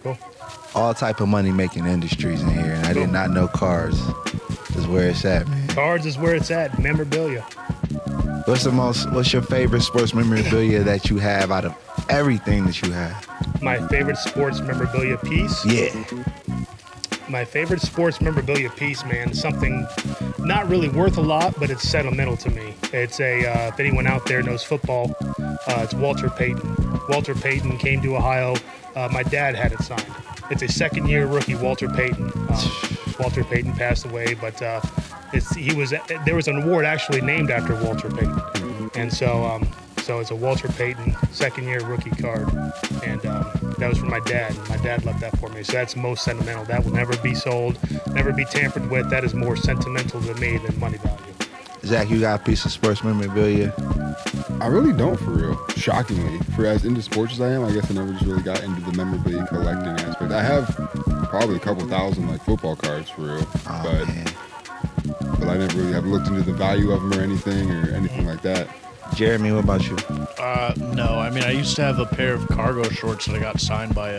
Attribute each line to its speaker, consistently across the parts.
Speaker 1: Cool.
Speaker 2: All type of money-making industries in here, and I did not know cars is where it's at, man.
Speaker 1: Cards is where it's at. Memorabilia.
Speaker 2: What's your favorite sports memorabilia that you have out of everything that you have?
Speaker 1: My favorite sports memorabilia piece?
Speaker 2: Yeah.
Speaker 1: My favorite sports memorabilia piece, man, is something not really worth a lot, but it's sentimental to me. It's if anyone out there knows football, it's Walter Payton. Walter Payton came to Ohio. My dad had it signed. It's a second-year rookie, Walter Payton. Walter Payton passed away, but there was an award actually named after Walter Payton, and so it's a Walter Payton second-year rookie card, and that was from my dad. My dad left that for me, so that's most sentimental. That will never be sold, never be tampered with. That is more sentimental to me than money value.
Speaker 2: Zach, you got a piece of sports memorabilia?
Speaker 3: I really don't, for real. Shockingly, for as into sports as I am, I guess I never just really got into the memorabilia collecting aspect. I have probably a couple thousand like football cards, for real, but I never really have looked into the value of them or anything like that.
Speaker 2: Jeremy, what about you?
Speaker 4: No, I mean, I used to have a pair of cargo shorts that I got signed by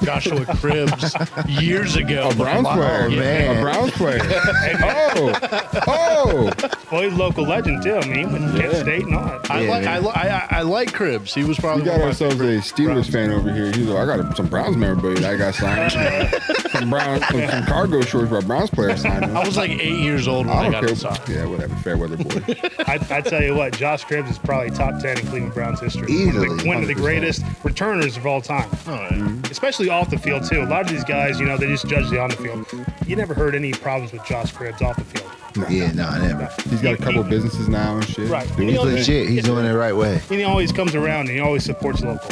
Speaker 4: Joshua Cribbs years ago.
Speaker 3: A Browns player,
Speaker 2: man.
Speaker 3: A Browns player.
Speaker 1: Well, he's a local legend too. I mean, he went to Kent State and all that.
Speaker 4: I like Cribbs. He was probably
Speaker 3: We got
Speaker 4: one of my
Speaker 3: ourselves a
Speaker 4: favorite
Speaker 3: Steelers
Speaker 4: Browns.
Speaker 3: fan over here. He's like, I got some Browns memorabilia that I got signed. some cargo shorts by a Browns player signed them.
Speaker 4: I was like 8 years old when I got it signed.
Speaker 3: Yeah, whatever. Fair weather boy.
Speaker 1: I tell you what, Josh Cribbs is probably top 10 in Cleveland Browns history.
Speaker 2: Easily.
Speaker 1: One of the
Speaker 3: 100%.
Speaker 1: greatest returners of all time.
Speaker 4: Oh, yeah.
Speaker 1: Especially off the field, too. A lot of these guys, they just judge the on the field. You never heard any problems with Josh Cribbs off the field.
Speaker 2: Yeah, no, never.
Speaker 3: He's got a couple businesses now and shit.
Speaker 1: Right.
Speaker 3: Doing
Speaker 1: He's
Speaker 3: his thing.
Speaker 2: Legit, he's doing it the right way.
Speaker 1: And he always comes around and he always supports local.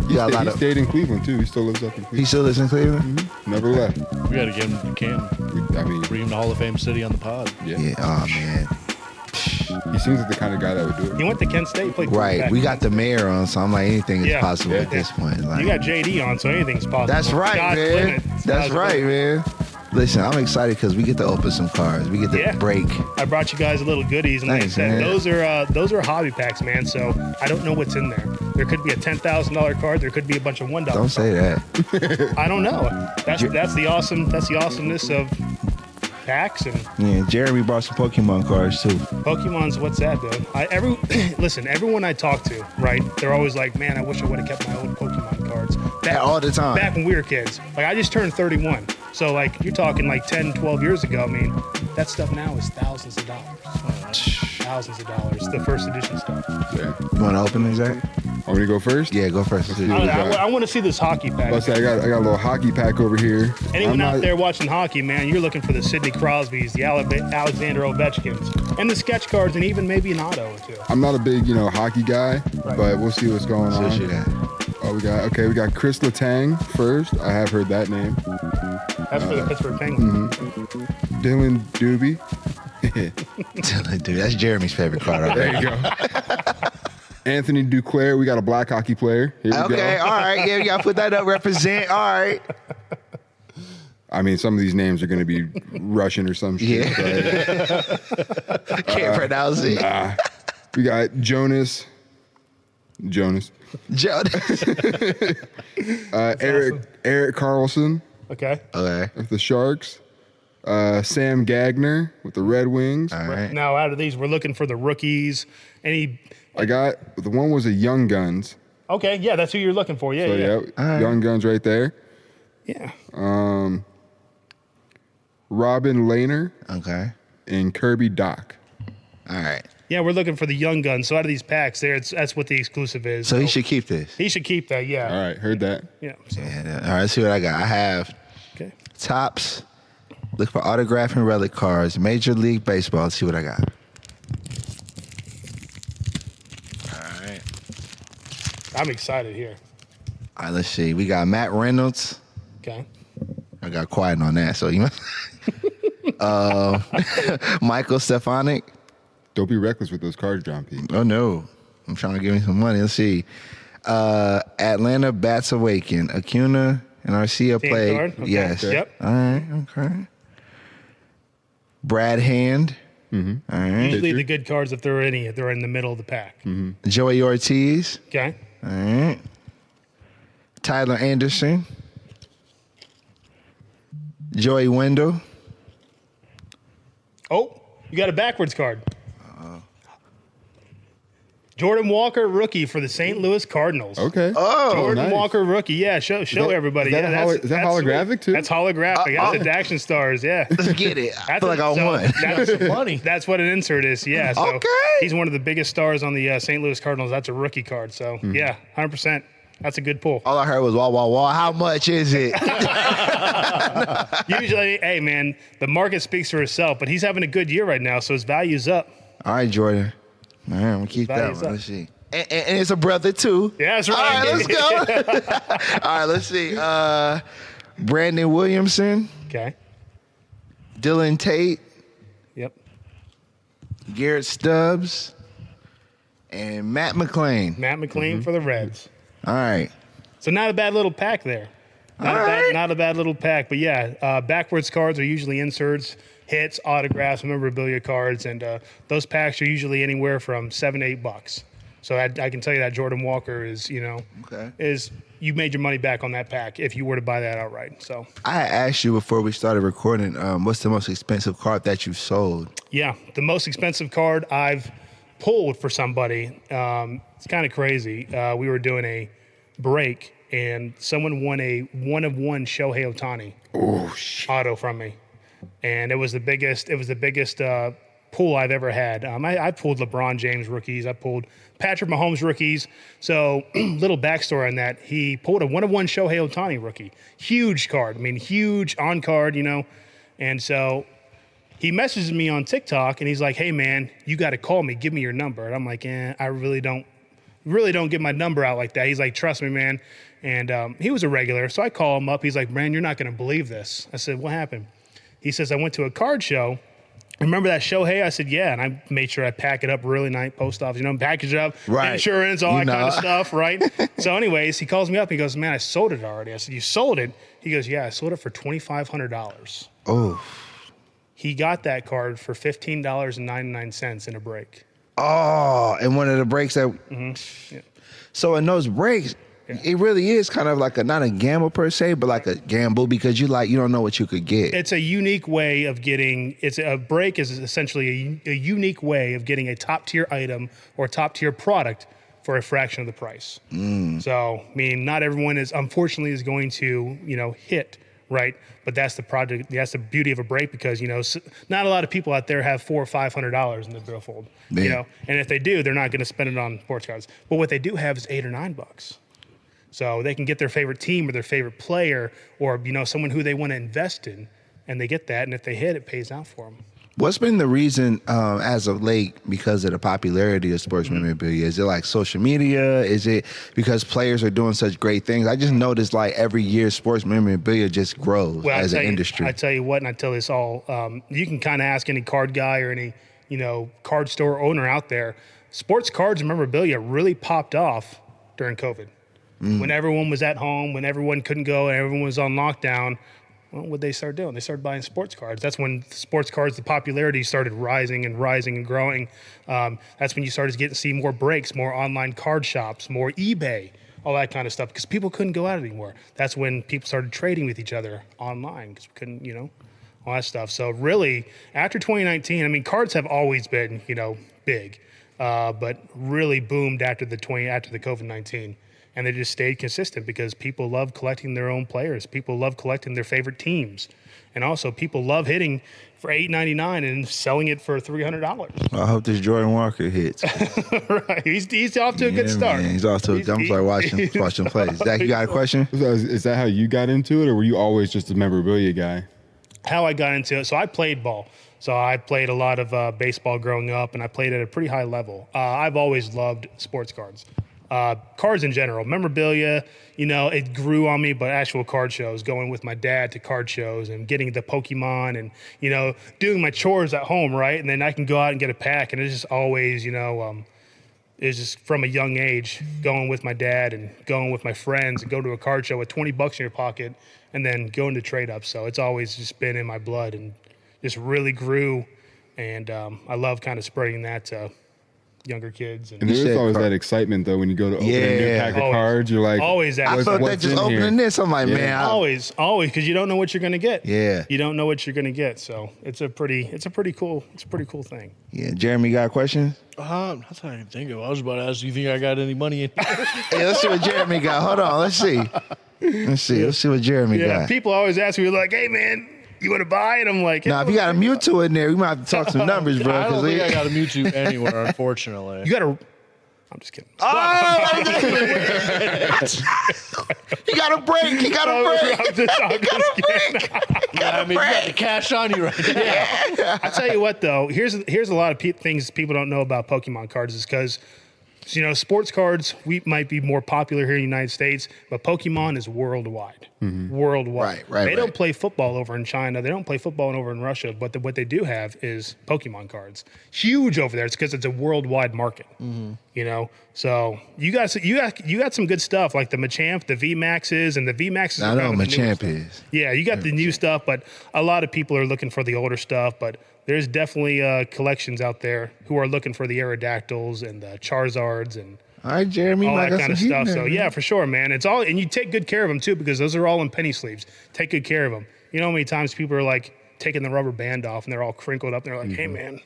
Speaker 2: You got a lot
Speaker 3: He
Speaker 2: of.
Speaker 3: stayed in Cleveland too. He still lives up in
Speaker 2: He
Speaker 3: Cleveland.
Speaker 2: still lives in Cleveland?
Speaker 3: Never left.
Speaker 4: We got to get him to Canton.
Speaker 3: I mean,
Speaker 4: Bring him to Hall of Fame City on the pod.
Speaker 3: yeah.
Speaker 2: Yeah. Oh man.
Speaker 3: He seems like the kind of guy that would do
Speaker 1: He
Speaker 3: it.
Speaker 1: went to Kent State, played
Speaker 2: Right.
Speaker 1: quarterback.
Speaker 2: We got the mayor on, so I'm like, anything is
Speaker 1: Yeah,
Speaker 2: possible
Speaker 1: yeah,
Speaker 2: at this point. Like,
Speaker 1: You got JD on, so anything's possible.
Speaker 2: that's right,
Speaker 1: Sky's the
Speaker 2: man.
Speaker 1: limit.
Speaker 2: That's
Speaker 1: Sky's the
Speaker 2: right,
Speaker 1: limit.
Speaker 2: man. Listen, I'm excited because we get to open some cards. We get to
Speaker 1: Yeah.
Speaker 2: break.
Speaker 1: I brought you guys a little goodies, and like
Speaker 2: Thanks,
Speaker 1: I said,
Speaker 2: man.
Speaker 1: those are hobby packs, man. So I don't know what's in there. There could be a $10,000 card. There could be a bunch of $1.
Speaker 2: Don't say that.
Speaker 1: I don't know. That's the awesomeness of packs and
Speaker 2: Yeah, Jeremy brought some Pokemon cards too.
Speaker 1: Pokemon's. What's that, dude? Listen, everyone I talk to, right? They're always like, man, I wish I would have kept my old Pokemon cards.
Speaker 2: All the time.
Speaker 1: Back when we were kids. Like, I just turned 31. So, like, you're talking like 10, 12 years ago. I mean, that stuff now is thousands of dollars. Thousands of dollars. The first edition stuff.
Speaker 3: Yeah.
Speaker 2: You want to open it, Zach?
Speaker 3: Want me to go first?
Speaker 2: Yeah, go first.
Speaker 3: see.
Speaker 1: I want to see this hockey pack.
Speaker 3: Let's say I got a little hockey pack over here.
Speaker 1: Anyone
Speaker 3: I'm
Speaker 1: out
Speaker 3: not-
Speaker 1: there watching hockey, man, you're looking for the Sidney Crosbys, the Alexander Ovechkins, and the sketch cards, and even maybe an auto or two.
Speaker 3: I'm not a big, hockey guy,
Speaker 1: Right.
Speaker 3: but we'll see what's going
Speaker 2: So
Speaker 3: on.
Speaker 2: she got.
Speaker 3: Oh, we got Chris Letang first. I have heard that name.
Speaker 1: That's for the Pittsburgh Penguins.
Speaker 3: Dylan Doobie.
Speaker 2: Dude, that's Jeremy's favorite card. Right
Speaker 3: There you go. Anthony Duclair. We got a black hockey player. Here we
Speaker 2: Okay,
Speaker 3: go.
Speaker 2: all right. Yeah, you got to put that up. Represent. All right.
Speaker 3: I mean, some of these names are going to be Russian or some shit.
Speaker 2: Yeah.
Speaker 3: Right?
Speaker 2: Can't pronounce it.
Speaker 3: We got Jonas.
Speaker 2: Joe.
Speaker 3: Eric Carlson
Speaker 1: Okay.
Speaker 2: Okay.
Speaker 3: with the Sharks. Sam Gagner with the Red Wings.
Speaker 2: All right.
Speaker 1: Now, out of these, we're looking for the rookies.
Speaker 3: I got the one was a Young Guns.
Speaker 1: Okay, yeah, that's who you're looking for. Yeah,
Speaker 3: So
Speaker 1: yeah.
Speaker 3: yeah, Young Guns right there.
Speaker 1: Yeah.
Speaker 3: Robin Lehner
Speaker 2: Okay.
Speaker 3: and Kirby Doc.
Speaker 2: All right.
Speaker 1: Yeah, we're looking for the young guns. So out of these packs, that's what the exclusive is.
Speaker 2: So he should keep this.
Speaker 1: He should keep that. Yeah.
Speaker 3: All right, heard that.
Speaker 1: Yeah. So,
Speaker 2: Yeah. All right. Let's see what I got. I have
Speaker 1: okay.
Speaker 2: Topps. Look for autograph and relic cards. Major League Baseball. Let's see what I got. All right.
Speaker 1: I'm excited here.
Speaker 2: All right. Let's see. We got Matt Reynolds.
Speaker 1: Okay.
Speaker 2: I got quiet on that. So you. Michael Stefanik.
Speaker 3: Don't be reckless with those cards, John P.
Speaker 2: Oh no, I'm trying to give me some money. Let's see. Atlanta Bats Awaken. Acuna and Arcia
Speaker 1: Team
Speaker 2: play.
Speaker 1: card? Okay.
Speaker 2: Yes.
Speaker 1: Yep.
Speaker 2: All right. Okay. Brad Hand.
Speaker 3: Mm-hmm.
Speaker 2: All right.
Speaker 1: Usually the good cards, if they're in the middle of the pack.
Speaker 2: Joey Ortiz.
Speaker 1: Okay.
Speaker 2: All right. Tyler Anderson, Joey Wendell.
Speaker 1: Oh, you got a backwards card. Jordan Walker, rookie for the St. Louis Cardinals.
Speaker 3: Okay.
Speaker 2: Oh,
Speaker 1: Jordan
Speaker 3: nice.
Speaker 1: Walker, rookie. Yeah, show everybody.
Speaker 3: Is that,
Speaker 1: Yeah,
Speaker 3: is that holographic too?
Speaker 1: That's holographic. That's the Action Stars. Yeah.
Speaker 2: Let's get it. I feel like I won.
Speaker 1: That's
Speaker 4: Money.
Speaker 1: That's what an insert is. Yeah. So
Speaker 2: Okay.
Speaker 1: He's one of the biggest stars on the St. Louis Cardinals. That's a rookie card. So yeah, 100%. That's a good pull.
Speaker 2: All I heard was wah, wah, wah. How much is it?
Speaker 1: Usually, hey man, the market speaks for itself. But he's having a good year right now, so his value's up.
Speaker 2: All right, Jordan. All right, I'm going to keep that
Speaker 1: Value's
Speaker 2: one.
Speaker 1: up.
Speaker 2: Let's see. And it's a brother, too.
Speaker 1: Yeah, that's right.
Speaker 2: All right, let's go. All right, let's see. Brandon Williamson,
Speaker 1: Okay.
Speaker 2: Dylan Tate,
Speaker 1: Yep.
Speaker 2: Garrett Stubbs, and Matt McClain.
Speaker 1: Matt McLean for the Reds.
Speaker 2: All right.
Speaker 1: So not a bad little pack there. Not a bad little pack. But yeah, backwards cards are usually inserts, hits, autographs, memorabilia cards, and those packs are usually anywhere from $7 to $8. So I can tell you that Jordan Walker is,
Speaker 2: Okay.
Speaker 1: you made your money back on that pack if you were to buy that outright. So
Speaker 2: I had asked you before we started recording, what's the most expensive card that you've sold?
Speaker 1: yeah, the most expensive card I've pulled for somebody. It's kind of crazy. We were doing a break and someone won a 1-of-1 Shohei Ohtani auto from me, and it was the biggest. It was the biggest pull I've ever had. I pulled LeBron James rookies. I pulled Patrick Mahomes rookies. So little backstory on that. He pulled a 1-of-1 Shohei Ohtani rookie. Huge card. I mean, huge on card, And so he messages me on TikTok and he's like, hey man, you got to call me. Give me your number. And I'm like, I really don't give my number out like that. He's like, trust me, man. And he was a regular. So I call him up. He's like, man, you're not going to believe this. I said, what happened? He says, I went to a card show. Remember that Shohei? I said, yeah. And I made sure I pack it up really nice, post office, package it up,
Speaker 2: Right.
Speaker 1: insurance, all that kind of stuff, right? So anyways, he calls me up. He goes, man, I sold it already. I said, you sold it? He goes, yeah, I sold it for $2,500.
Speaker 2: Oh.
Speaker 1: He got that card for $15.99 in a break.
Speaker 2: Oh, and one of the breaks that.
Speaker 1: Yeah.
Speaker 2: So in those breaks, it really is kind of like not a gamble per se, but like a gamble because you don't know what you could get.
Speaker 1: It's a unique way of getting. A break is essentially a unique way of getting a top tier item or top tier product for a fraction of the price. So I mean, not everyone unfortunately is going to hit. Right, but that's the project. That's the beauty of a break because not a lot of people out there have $400 or $500 in the billfold.
Speaker 2: Man.
Speaker 1: And if they do, they're not going to spend it on sports cards. But what they do have is $8 or $9. So they can get their favorite team or their favorite player or someone who they want to invest in, and they get that. And if they hit, it pays out for them.
Speaker 2: What's been the reason as of late because of the popularity of sports memorabilia? Is it like social media? Is it because players are doing such great things? I just noticed like every year sports memorabilia just grows as an industry.
Speaker 1: I tell you what, and I tell this all, you can kind of ask any card guy or any, card store owner out there. Sports cards and memorabilia really popped off during COVID. When everyone was at home, when everyone couldn't go and everyone was on lockdown. Well, what they start doing? They started buying sports cards. That's when sports cards, the popularity started rising and growing. That's when you started getting to see more breaks, more online card shops, more eBay, all that kind of stuff, because people couldn't go out anymore. That's when people started trading with each other online because we couldn't, all that stuff. So really, after 2019, I mean, cards have always been, big, but really boomed after the COVID-19. And they just stayed consistent because people love collecting their own players. People love collecting their favorite teams. And also people love hitting for $8.99 and selling it for $300.
Speaker 2: I hope this Jordan Walker hits.
Speaker 1: Right. He's off to a good start.
Speaker 2: Man, he's off to I'm like watching plays. Zach, you got a question?
Speaker 3: So is that how you got into it, or were you always just a memorabilia guy?
Speaker 1: How I got into it. So I played ball. So I played a lot of baseball growing up, and I played at a pretty high level. I've always loved sports cards. Cards in general, memorabilia, it grew on me, but actual card shows, going with my dad to card shows and getting the Pokemon and, doing my chores at home, right? And then I can go out and get a pack. And it's just always, it's just from a young age, going with my dad and going with my friends and go to a card show with $20 in your pocket and then going to trade up. So it's always just been in my blood and just really grew. And I love kind of spreading that younger kids.
Speaker 3: And there's
Speaker 2: said
Speaker 3: always
Speaker 2: car-
Speaker 3: that excitement though when you go to open a new
Speaker 2: Yeah.
Speaker 3: pack of
Speaker 1: Always.
Speaker 3: cards. You're like,
Speaker 1: Always that.
Speaker 2: I
Speaker 1: What's-
Speaker 2: felt that
Speaker 3: what's
Speaker 2: just
Speaker 3: in
Speaker 2: opening
Speaker 3: here?
Speaker 2: this. I'm like,
Speaker 3: Yeah.
Speaker 2: man,
Speaker 1: always, because you don't know what you're gonna get.
Speaker 2: Yeah.
Speaker 1: you don't know what you're gonna get. So it's a pretty cool thing.
Speaker 2: yeah. Jeremy, you got a question?
Speaker 4: Nothing I can think of. I was about to ask, do you think I got any money in here?
Speaker 2: Hey, let's see what Jeremy got. Hold on, let's see. Let's see what Jeremy
Speaker 1: Yeah,
Speaker 2: got.
Speaker 1: people always ask me like, "Hey, man, you want to buy?" And I'm like,
Speaker 2: Now, if you got a Mewtwo in there, we might have to talk some numbers, bro.
Speaker 4: I don't
Speaker 2: 'cause
Speaker 4: think
Speaker 2: we-
Speaker 4: I got a Mewtwo anywhere, unfortunately.
Speaker 1: you got to." I'm just kidding.
Speaker 2: He got a break. He got a break.
Speaker 1: I'm just kidding.
Speaker 4: Yeah, I mean, you got the cash on you right now.
Speaker 1: I tell you what, though, here's a lot of things people don't know about Pokemon cards is because, sports cards might be more popular here in the United States, but Pokemon is worldwide. Worldwide.
Speaker 2: Right,
Speaker 1: They
Speaker 2: right.
Speaker 1: don't play football over in China. They don't play football over in Russia. But what they do have is Pokemon cards. Huge over there. It's because it's a worldwide market. So you got some good stuff like the Machamp, the VMAXs, and the VMAXs.
Speaker 2: I
Speaker 1: are
Speaker 2: know
Speaker 1: kind
Speaker 2: what
Speaker 1: of the newer
Speaker 2: Machamp
Speaker 1: stuff.
Speaker 2: is.
Speaker 1: Yeah, you got the new stuff, but a lot of people are looking for the older stuff. But there's definitely collections out there who are looking for the Aerodactyls and the Charizards and
Speaker 2: All right, Jeremy,
Speaker 1: all
Speaker 2: might
Speaker 1: that
Speaker 2: got
Speaker 1: kind of
Speaker 2: some heat
Speaker 1: stuff.
Speaker 2: in
Speaker 1: So
Speaker 2: there,
Speaker 1: yeah,
Speaker 2: man.
Speaker 1: for sure, man. It's all, and you take good care of them too because those are all in penny sleeves. Take good care of them. You know how many times people are like taking the rubber band off and they're all crinkled up and they're like, "Hey, man."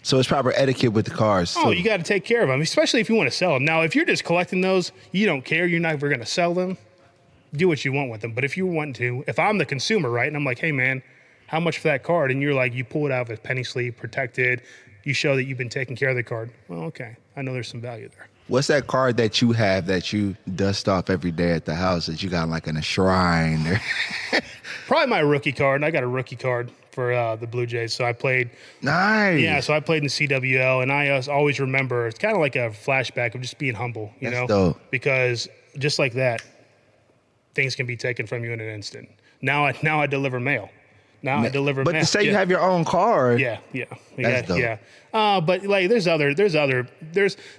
Speaker 2: So it's proper etiquette with the cars.
Speaker 1: Oh,
Speaker 2: too.
Speaker 1: you got to take care of them, especially if you want to sell them. Now, if you're just collecting those, you don't care. You're never going to sell them. Do what you want with them. But if you want to, if I'm the consumer, right, and I'm like, "Hey, man, how much for that card?" And you're like, you pull it out of a penny sleeve, protected. You show that you've been taking care of the card. Well, okay, I know there's some value there.
Speaker 2: What's that card that you have that you dust off every day at the house that you got like in a shrine? Or...
Speaker 1: Probably my rookie card. I got a rookie card for the Blue Jays. So I played.
Speaker 2: Nice.
Speaker 1: Yeah, so I played in the CWL, and I always remember it's kind of like a flashback of just being humble, you
Speaker 2: That's
Speaker 1: know,
Speaker 2: dope.
Speaker 1: because just like that, things can be taken from you in an instant. Now I deliver mail. Now I deliver
Speaker 2: But
Speaker 1: mail.
Speaker 2: to say you
Speaker 1: Yeah.
Speaker 2: have your own card.
Speaker 1: Yeah.
Speaker 2: That's dope.
Speaker 1: Yeah. But like there's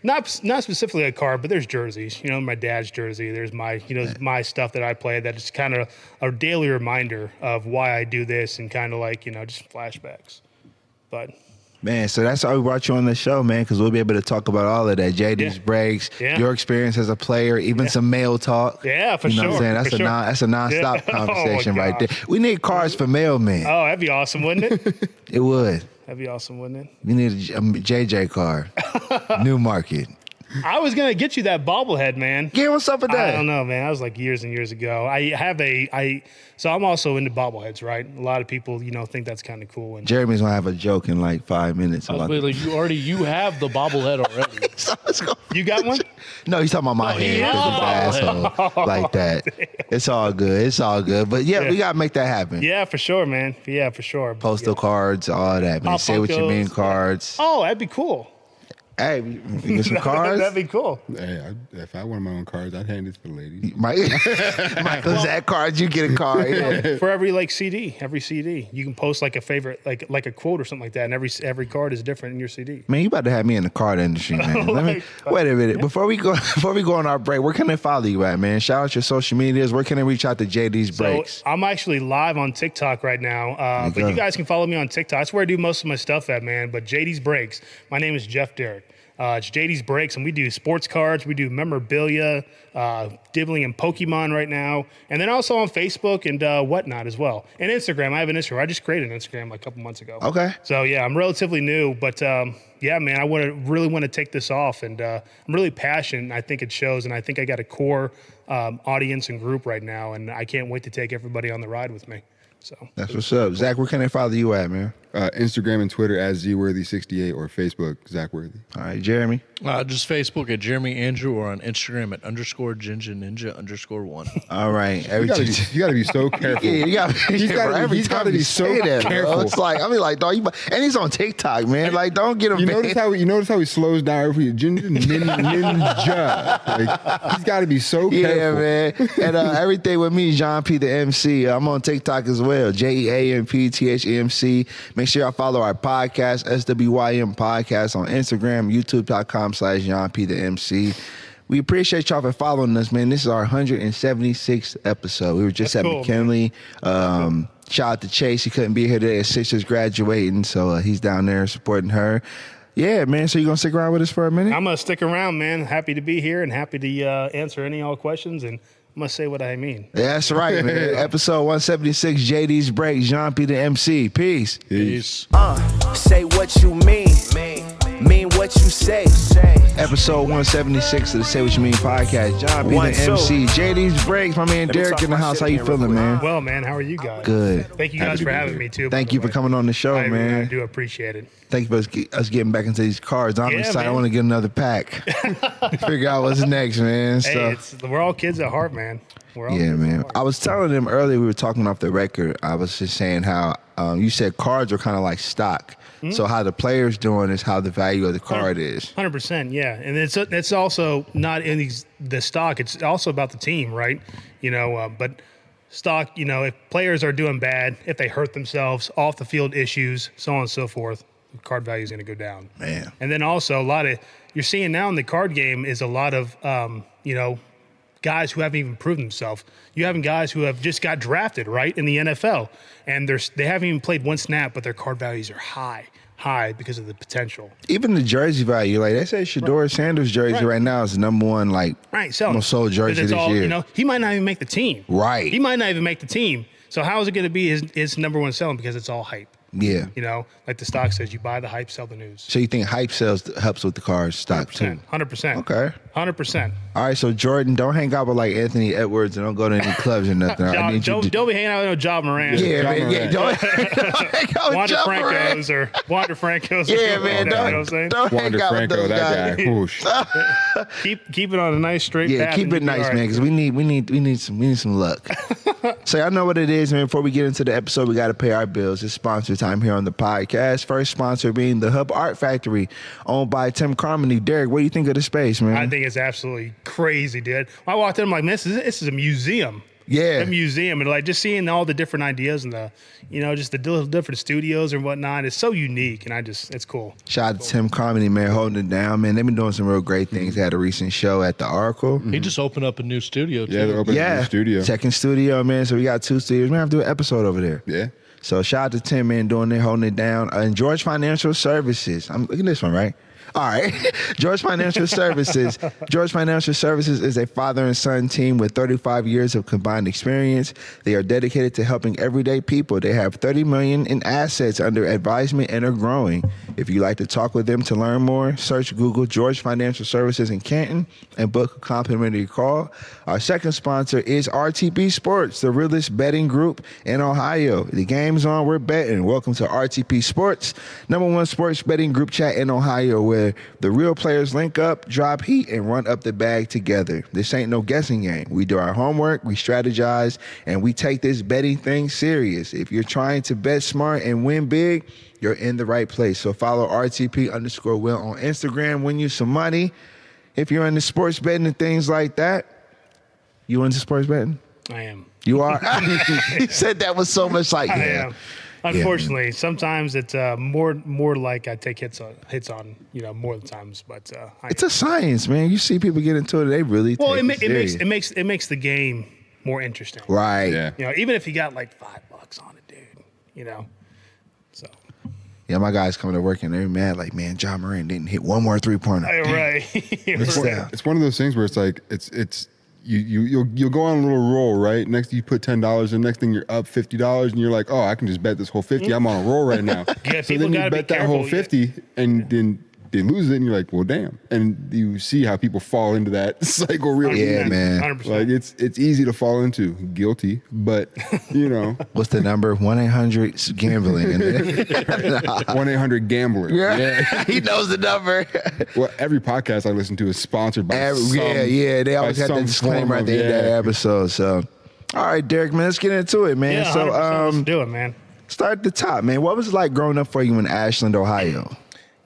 Speaker 1: not specifically a card, but there's jerseys. You know, my dad's jersey. There's my my stuff that I play. That is kind of a daily reminder of why I do this and kind of like just flashbacks. But
Speaker 2: Man, so that's why we brought you on the show, man, because we'll be able to talk about all of that. JD's
Speaker 1: Yeah.
Speaker 2: breaks,
Speaker 1: Yeah.
Speaker 2: your experience as a player, even some mail talk.
Speaker 1: Yeah, for
Speaker 2: you know
Speaker 1: sure,
Speaker 2: what I'm saying? That's
Speaker 1: for
Speaker 2: a
Speaker 1: sure.
Speaker 2: that's a nonstop
Speaker 1: Yeah. Oh, my
Speaker 2: conversation right there.
Speaker 1: gosh.
Speaker 2: We need cards for mailmen.
Speaker 1: oh, that'd be awesome, wouldn't it?
Speaker 2: It would.
Speaker 1: That'd be awesome, wouldn't it?
Speaker 2: We need a JJ card. New market.
Speaker 1: I was gonna get you that bobblehead, man.
Speaker 2: Yeah, what's up with that?
Speaker 1: I don't know, man. That was like years and years ago. So I'm also into bobbleheads, right? A lot of people, think that's kind of cool. And
Speaker 2: Jeremy's gonna have a joke in like 5 minutes. About
Speaker 4: Wait, like you have the bobblehead already.
Speaker 2: So let's go.
Speaker 1: you got one?
Speaker 2: No, he's talking about my
Speaker 4: No, he
Speaker 2: head
Speaker 4: is
Speaker 2: because
Speaker 4: a
Speaker 2: he's an asshole like that. It's all good. It's all good. But yeah, we gotta make that happen.
Speaker 1: Yeah, for sure, man. Yeah, for sure.
Speaker 2: Postal cards, all that, man.
Speaker 1: Pop
Speaker 2: Say what you
Speaker 1: Funkos.
Speaker 2: mean cards.
Speaker 1: Oh, that'd be cool.
Speaker 2: Hey, we get some cards.
Speaker 1: That'd be cool.
Speaker 3: Hey, if I wanted my own cards, I'd hand it to the ladies.
Speaker 2: Michael's that card, you get a card. Yeah.
Speaker 1: For every CD, you can post like a favorite, like a quote or something like that, and every card is different in your CD.
Speaker 2: Man, you about to have me in the card industry, man. Wait a minute. Before we go on our break, where can they follow you at, man? Shout out your social medias. Where can they reach out to JD's Breaks?
Speaker 1: So I'm actually live on TikTok right now, but
Speaker 2: go.
Speaker 1: you guys can follow me on TikTok. That's where I do most of my stuff at, man. But JD's Breaks. My name is Jeff Derrick. It's JD's Breaks, and we do sports cards, we do memorabilia, dibbling in Pokemon right now, and then also on Facebook and whatnot as well. And Instagram, I have an Instagram. I just created an Instagram like a couple months ago.
Speaker 2: Okay.
Speaker 1: So yeah, I'm relatively new, but yeah, man, I really want to take this off, and I'm really passionate. And I think it shows, and I think I got a core audience and group right now, and I can't wait to take everybody on the ride with me. So
Speaker 2: That's what's up. Zach, where can they follow you at, man?
Speaker 3: Instagram and Twitter as zworthy68 or Facebook Zach Worthy.
Speaker 2: All right, Jeremy.
Speaker 4: Just Facebook at Jeremy Andrew or on Instagram at _Ninja_1.
Speaker 2: All right.
Speaker 3: You gotta be so careful.
Speaker 2: Yeah, you got.
Speaker 3: He's gotta-
Speaker 2: every
Speaker 3: he's
Speaker 2: time
Speaker 3: gotta
Speaker 2: you
Speaker 3: be
Speaker 2: say
Speaker 3: so
Speaker 2: that, bro,
Speaker 3: careful.
Speaker 2: it's like I mean, like, dog, and he's on TikTok, man. Like, don't get him.
Speaker 3: You notice how he slows down every ninja. Like, he's got to be so
Speaker 2: Yeah,
Speaker 3: careful.
Speaker 2: man. And everything with me, Jean P, the MC. I'm on TikTok as well. JEAMPTHEMC. Make sure y'all follow our podcast, SWYM Podcast, on Instagram, youtube.com/Jean P, the MC. We appreciate y'all for following us, man. This is our 176th episode. We were just
Speaker 1: That's
Speaker 2: at
Speaker 1: cool,
Speaker 2: McKinley. Shout out to Chase. He couldn't be here today. His sister's graduating, so he's down there supporting her. Yeah, man. So you gonna stick around with us for a minute?
Speaker 1: I'm gonna stick around, man. Happy to be here and happy to answer any all questions, and I'm gonna say what I mean.
Speaker 2: That's right, man. Episode 176, JD's Break. Jean P. the MC. Peace.
Speaker 4: Peace.
Speaker 5: Say what you mean what you say.
Speaker 2: Episode 176 of the Say What You Mean podcast. John P. the
Speaker 5: One, two.
Speaker 2: MC. JD's Breaks. My man
Speaker 5: me
Speaker 2: Derek
Speaker 5: talk
Speaker 2: in the
Speaker 5: my
Speaker 2: house.
Speaker 5: shit
Speaker 2: How you
Speaker 5: again real
Speaker 2: feeling,
Speaker 5: quick.
Speaker 2: man?
Speaker 1: Well, man, how are you guys?
Speaker 2: Good.
Speaker 1: Thank you
Speaker 3: Happy
Speaker 1: guys
Speaker 3: to
Speaker 1: for
Speaker 3: be
Speaker 1: having
Speaker 3: here.
Speaker 1: me too.
Speaker 2: Thank
Speaker 1: by
Speaker 2: you
Speaker 1: the
Speaker 2: for
Speaker 1: way.
Speaker 2: coming on the show,
Speaker 1: I
Speaker 2: man.
Speaker 1: do appreciate it.
Speaker 2: Thank you for us getting back into these cards. I'm
Speaker 1: Yeah,
Speaker 2: excited.
Speaker 1: man.
Speaker 2: I want to get another pack. Figure out what's next, man.
Speaker 1: Hey,
Speaker 2: So,
Speaker 1: we're all kids at heart, man. We're all
Speaker 2: yeah,
Speaker 1: kids at
Speaker 2: man.
Speaker 1: heart.
Speaker 2: I was telling them earlier, we were talking off the record. I was just saying how you said cards are kind of like stock. So how the player's doing is how the value of the card is.
Speaker 1: 100%, yeah, and it's also not in the stock. It's also about the team, right? But stock, if players are doing bad, if they hurt themselves, off the field issues, so on and so forth, the card value is going to go down.
Speaker 2: Man.
Speaker 1: And then also you're seeing now in the card game is a lot of guys who haven't even proven themselves. You having guys who have just got drafted, right, in the NFL, and they haven't even played one snap, but their card values are high because of the potential.
Speaker 2: Even the jersey value, like they say Shador Sanders jersey right now is the number one, like,
Speaker 1: Right, selling.
Speaker 2: most sold jersey
Speaker 1: Because
Speaker 2: this
Speaker 1: it's
Speaker 2: year.
Speaker 1: he might not even make the team.
Speaker 2: Right.
Speaker 1: He might not even make the team. So how is it going to be his number one selling? Because it's all hype.
Speaker 2: Yeah.
Speaker 1: Like the stock says, you buy the hype, sell the news.
Speaker 2: So you think hype sales helps with the card stock too?
Speaker 1: 100%.
Speaker 2: Okay.
Speaker 1: 100%.
Speaker 2: All right, so Jordan, don't hang out with like Anthony Edwards and don't go to any clubs or nothing. I need you to.
Speaker 1: Don't be hanging out with no Job Moran.
Speaker 2: Yeah,
Speaker 3: John
Speaker 2: man. Yeah,
Speaker 3: Moran.
Speaker 2: don't hang out with
Speaker 1: Wander
Speaker 2: John Moran.
Speaker 1: Franco's or Wander Franco's.
Speaker 2: Yeah,
Speaker 1: or
Speaker 2: man.
Speaker 1: you know what I'm saying?
Speaker 2: Don't hang
Speaker 3: Wander
Speaker 2: out with
Speaker 3: Franco,
Speaker 2: those
Speaker 3: that
Speaker 2: guys.
Speaker 3: guy. Whoosh.
Speaker 1: Keep it on a nice straight
Speaker 2: Yeah,
Speaker 1: path.
Speaker 2: keep
Speaker 1: and
Speaker 2: it
Speaker 1: you'll be
Speaker 2: nice,
Speaker 1: all right.
Speaker 2: man, because we need some luck. So y'all know what it is, man. Before we get into the episode, we got to pay our bills. It's sponsor time here on the podcast. First sponsor being the Hub Art Factory, owned by Tim Carmody. Derek, what do you think of the space, man?
Speaker 1: I think it's absolutely crazy, dude. I walked in, I'm like, man, this is a museum.
Speaker 2: Yeah.
Speaker 1: A museum, and like just seeing all the different ideas and the, just the different studios and whatnot. It's so unique, and it's cool.
Speaker 2: Shout out to Tim Carmody, man, holding it down, man. They've been doing some real great things. They had a recent show at the Oracle.
Speaker 4: He just opened up a new studio, too.
Speaker 3: Yeah, they're opening a new studio.
Speaker 2: Second studio, man. So we got 2 studios. We have to do an episode over there.
Speaker 3: Yeah.
Speaker 2: So shout out to Tim, man, doing it, holding it down. And George Financial Services. Look at this one, right? All right. George Financial Services. George Financial Services is a father and son team with 35 years of combined experience. They are dedicated to helping everyday people. They have $30 million in assets under advisement and are growing. If you'd like to talk with them to learn more, search Google George Financial Services in Canton and book a complimentary call. Our second sponsor is RTP Sports, the realest betting group in Ohio. The game's on, we're betting. Welcome to RTP Sports, #1 sports betting group chat in Ohio, where the real players link up, drop heat, and run up the bag together. This ain't no guessing game. We do our homework, we strategize, and we take this betting thing serious. If you're trying to bet smart and win big, you're in the right place. So follow RTP_Will on Instagram, win you some money. If you're into sports betting and things like that, you into sports betting?
Speaker 1: I am.
Speaker 2: You are? He said that with so much like,
Speaker 1: I
Speaker 2: yeah.
Speaker 1: am. Unfortunately, sometimes it's more like I take hits on more of the times, but
Speaker 2: It's a science, man. You see people get into it, they really
Speaker 1: well,
Speaker 2: take
Speaker 1: it
Speaker 2: serious.
Speaker 1: makes the game more interesting.
Speaker 2: Right.
Speaker 3: Yeah.
Speaker 1: Even if you got like $5 on it, dude. So.
Speaker 2: Yeah, my guys coming to work and they're mad like, man, John Moran didn't hit one more 3-pointer.
Speaker 1: Right.
Speaker 3: It's one of those things where it's like you'll go on a little roll, right? Next you put $10 and next thing you're up $50 and you're like, oh, I can just bet this whole 50. I'm on a roll right now.
Speaker 1: Yeah,
Speaker 3: so
Speaker 1: people
Speaker 3: then you
Speaker 1: gotta be
Speaker 3: bet that whole
Speaker 1: careful.
Speaker 3: 50 and then they lose it and you're like, well, damn. And you see how people fall into that cycle real
Speaker 2: Yeah,
Speaker 3: easy.
Speaker 2: man.
Speaker 1: 100%.
Speaker 3: Like it's easy to fall into. Guilty, but
Speaker 2: What's the number? 1-800-GAMBLING.
Speaker 3: 1-800-GAMBLER.
Speaker 2: Yeah. He knows the number.
Speaker 3: Well, every podcast I listen to is sponsored by
Speaker 2: They always got
Speaker 3: by
Speaker 2: that
Speaker 3: some
Speaker 2: disclaimer
Speaker 3: form
Speaker 2: at the end of that episode. So, all right, Derek, man, let's get into it, man.
Speaker 1: Yeah,
Speaker 2: So,
Speaker 1: 100%. Let's do it, man.
Speaker 2: start at the top, man. What was it like growing up for you in Ashland, Ohio?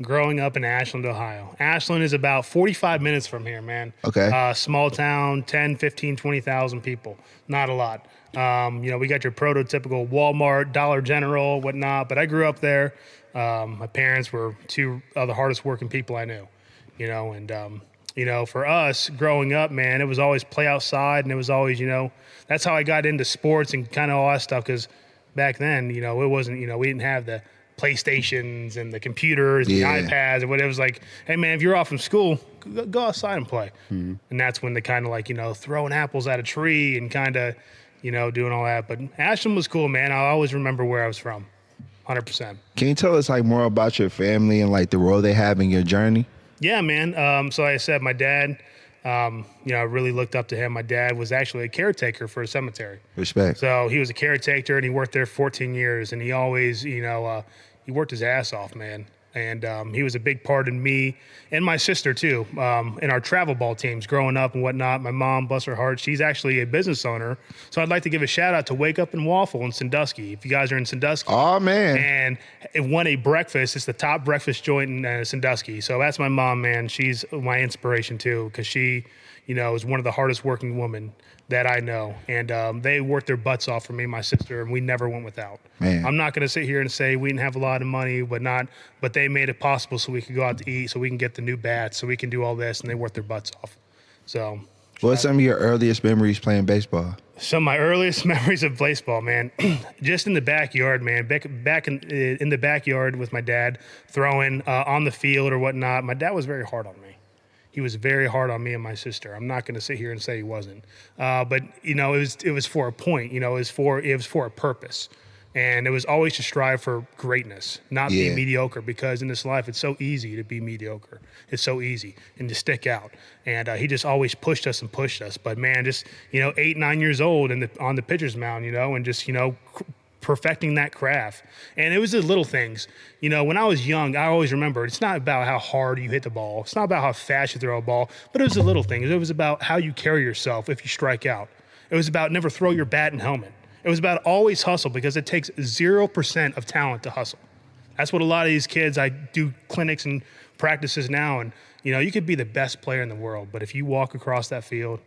Speaker 1: Growing up in Ashland, Ohio. Ashland is about 45 minutes from here, man.
Speaker 2: Okay.
Speaker 1: Small town, 10, 15, 20,000 people. Not a lot. We got your prototypical Walmart, Dollar General, whatnot, but I grew up there. My parents were two of the hardest working people I knew, for us growing up, man, it was always play outside, and it was always, that's how I got into sports and kind of all that stuff, because back then, it wasn't, we didn't have the PlayStations and the computers, and
Speaker 2: Yeah.
Speaker 1: the iPads, and whatever. It was like, hey man, if you're off from school, go outside and play.
Speaker 3: Mm-hmm.
Speaker 1: And that's when they kind of like, throwing apples at a tree and kind of, doing all that. But Ashland was cool, man. I'll always remember where I was from, 100%.
Speaker 2: Can you tell us like more about your family and like the role they have in your journey?
Speaker 1: Yeah, man. So like I said, my dad, I really looked up to him. My dad was actually a caretaker for a cemetery.
Speaker 2: Respect.
Speaker 1: So he was a caretaker, and he worked there 14 years, and he always, he worked his ass off, man. And he was a big part in me and my sister, too, in our travel ball teams growing up and whatnot. My mom, bless her heart, she's actually a business owner. So I'd like to give a shout out to Wake Up and Waffle in Sandusky. If you guys are in Sandusky.
Speaker 2: Oh, man.
Speaker 1: And it won a breakfast. It's the top breakfast joint in Sandusky. So that's my mom, man. She's my inspiration, too, because she, is one of the hardest working women that I know. And they worked their butts off for me and my sister, and we never went without.
Speaker 2: Man.
Speaker 1: I'm not going to sit here and say we didn't have a lot of money, but they made it possible so we could go out to eat, so we can get the new bats, so we can do all this, and they worked their butts off. So
Speaker 2: What's some of your earliest memories playing baseball?
Speaker 1: some of my earliest memories of baseball, man, just in the backyard, man, back in the backyard with my dad, throwing on the field or whatnot. My dad was very hard on me. He was very hard on me and my sister. I'm not going to sit here and say he wasn't, but it was for a point. It was for a purpose, and it was always to strive for greatness, not be
Speaker 2: Yeah.
Speaker 1: mediocre. Because in this life, it's so easy to be mediocre. It's so easy and to stick out. And he just always pushed us and pushed us. But man, just 8, 9 years old and on the pitcher's mound, and just perfecting that craft. And it was the little things. When I was young, I always remember it's not about how hard you hit the ball. It's not about how fast you throw a ball, but it was the little things. It was about how you carry yourself if you strike out. It was about never throw your bat and helmet. It was about always hustle, because it takes 0% of talent to hustle. That's what a lot of these kids, I do clinics and practices now, and you could be the best player in the world, but if you walk across that field,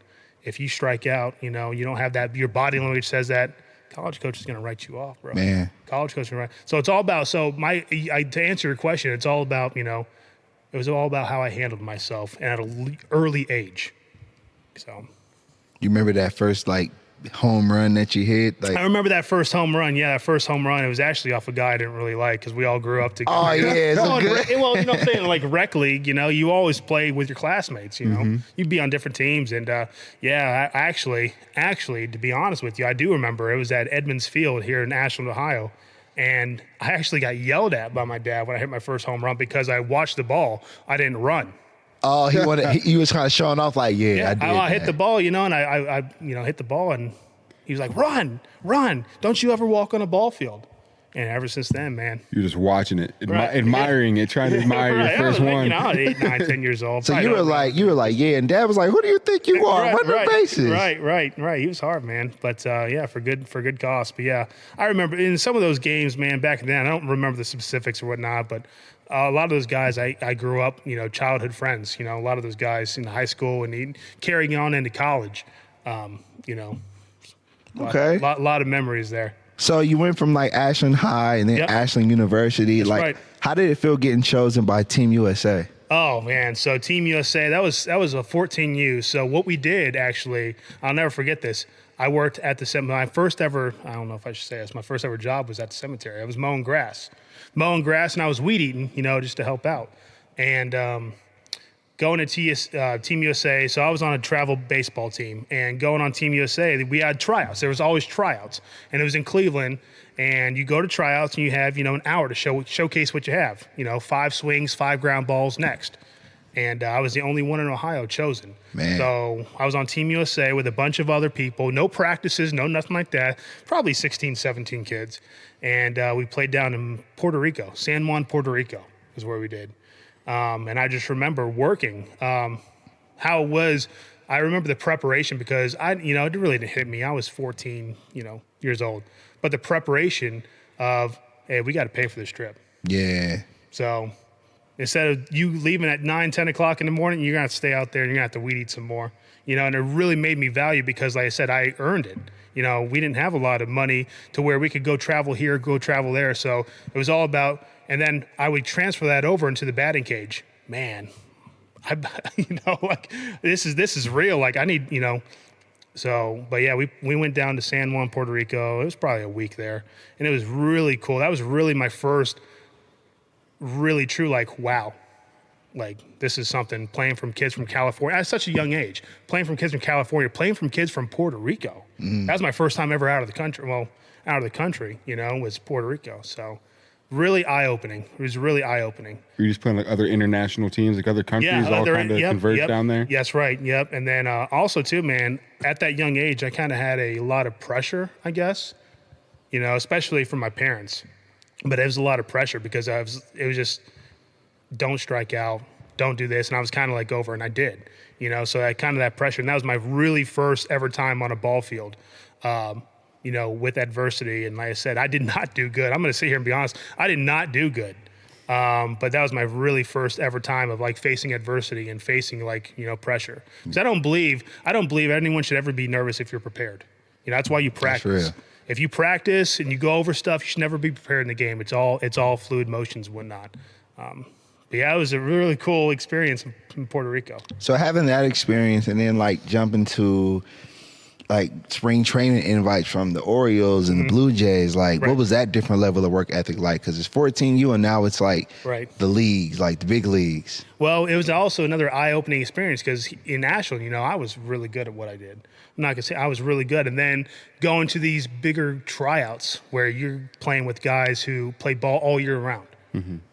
Speaker 1: if you strike out, you don't have that, your body language says that, college coach is going to write you off, bro.
Speaker 2: Man.
Speaker 1: College coach is going to write. So it's all about, to answer your question, it's all about, it was all about how I handled myself and at an early age. So.
Speaker 2: You remember that first home run that you hit?
Speaker 1: I remember that first home run. Yeah, that first home run. It was actually off a guy I didn't really like, because we all grew up together.
Speaker 2: Oh, yeah. It's
Speaker 1: Well,
Speaker 2: good.
Speaker 1: what I'm saying, like rec league, you always play with your classmates, You'd be on different teams. And, I actually, to be honest with you, I do remember it was at Edmonds Field here in Ashland, Ohio. And I actually got yelled at by my dad when I hit my first home run because I watched the ball. I didn't run.
Speaker 2: Oh, he was kind of showing off I did.
Speaker 1: I hit the ball, and I hit the ball, and he was like, run. Don't you ever walk on a ball field. And ever since then, man.
Speaker 3: You're just watching it,
Speaker 1: Right.
Speaker 3: Admiring it, trying to admire
Speaker 1: Right.
Speaker 3: your first
Speaker 1: I was
Speaker 3: one.
Speaker 1: I was 8, 9, 10 years old.
Speaker 2: So you were like, yeah, and Dad was like, who do you think you are? Run the bases.
Speaker 1: Right. He was hard, man. But for good cause. But yeah, I remember in some of those games, man, back then, I don't remember the specifics or whatnot, but a lot of those guys I grew up, childhood friends, a lot of those guys in high school and carrying on into college,
Speaker 2: Okay.
Speaker 1: A lot of memories there.
Speaker 2: So you went from Ashland High and then
Speaker 1: Yep.
Speaker 2: Ashland University.
Speaker 1: That's right.
Speaker 2: How did it feel getting chosen by Team USA?
Speaker 1: Oh man, so Team USA, that was a 14U. So what we did, actually, I'll never forget this. I worked at the my first ever, I don't know if I should say this, my first ever job was at the cemetery. I was mowing grass, and I was weed eating, just to help out. And going to Team USA, so I was on a travel baseball team, and going on Team USA, we had tryouts. There was always tryouts, and it was in Cleveland. And you go to tryouts, and you have an hour to showcase what you have. 5 swings, 5 ground balls next. And I was the only one in Ohio chosen.
Speaker 2: Man.
Speaker 1: So I was on Team USA with a bunch of other people. No practices, no nothing like that. Probably 16, 17 kids. And we played down in Puerto Rico. San Juan, Puerto Rico is where we did. And I just remember working. How it was, I remember the preparation, because it really didn't hit me. I was 14, years old. But the preparation of, hey, we got to pay for this trip.
Speaker 2: Yeah.
Speaker 1: So instead of you leaving at 9, 10 o'clock in the morning, you're going to have to stay out there and you're going to have to weed eat some more. And it really made me value, because, like I said, I earned it. We didn't have a lot of money to where we could go travel here, go travel there. So it was all about, and then I would transfer that over into the batting cage. Man, this is real. I need, So, but yeah, we went down to San Juan, Puerto Rico. It was probably a week there, and it was really cool. That was really my first really true, like, wow, like this is something, playing from kids from California at such a young age, playing from kids from California, playing from kids from Puerto Rico. That was my first time ever out of the country. Well, out of the country, was Puerto Rico. So really eye-opening. It was really eye-opening.
Speaker 3: Were you just playing like other international teams, like other countries all kind of converge down there?
Speaker 1: Yes, right. Yep. And then also too, man, at that young age, I kind of had a lot of pressure, I guess, especially from my parents. But it was a lot of pressure because it was just, don't strike out, don't do this. And I was kind of like over, and I did, so I kind of that pressure. And that was my really first ever time on a ball field, with adversity. And like I said, I did not do good. I'm going to sit here and be honest. I did not do good. But that was my really first ever time of like facing adversity and facing like, pressure. Because I don't believe anyone should ever be nervous if you're prepared. That's why you practice. If you practice and you go over stuff, you should never be prepared in the game. It's all fluid motions and whatnot. But yeah, it was a really cool experience in Puerto Rico.
Speaker 2: So having that experience and then like jumping to like spring training invites from the Orioles and the Blue Jays, like what was that different level of work ethic like? Because it's 14U and now it's like the leagues, like the big leagues.
Speaker 1: Well, it was also another eye-opening experience because in Ashland, I was really good at what I did. I'm not going to say I was really good. And then going to these bigger tryouts where you're playing with guys who play ball all year round.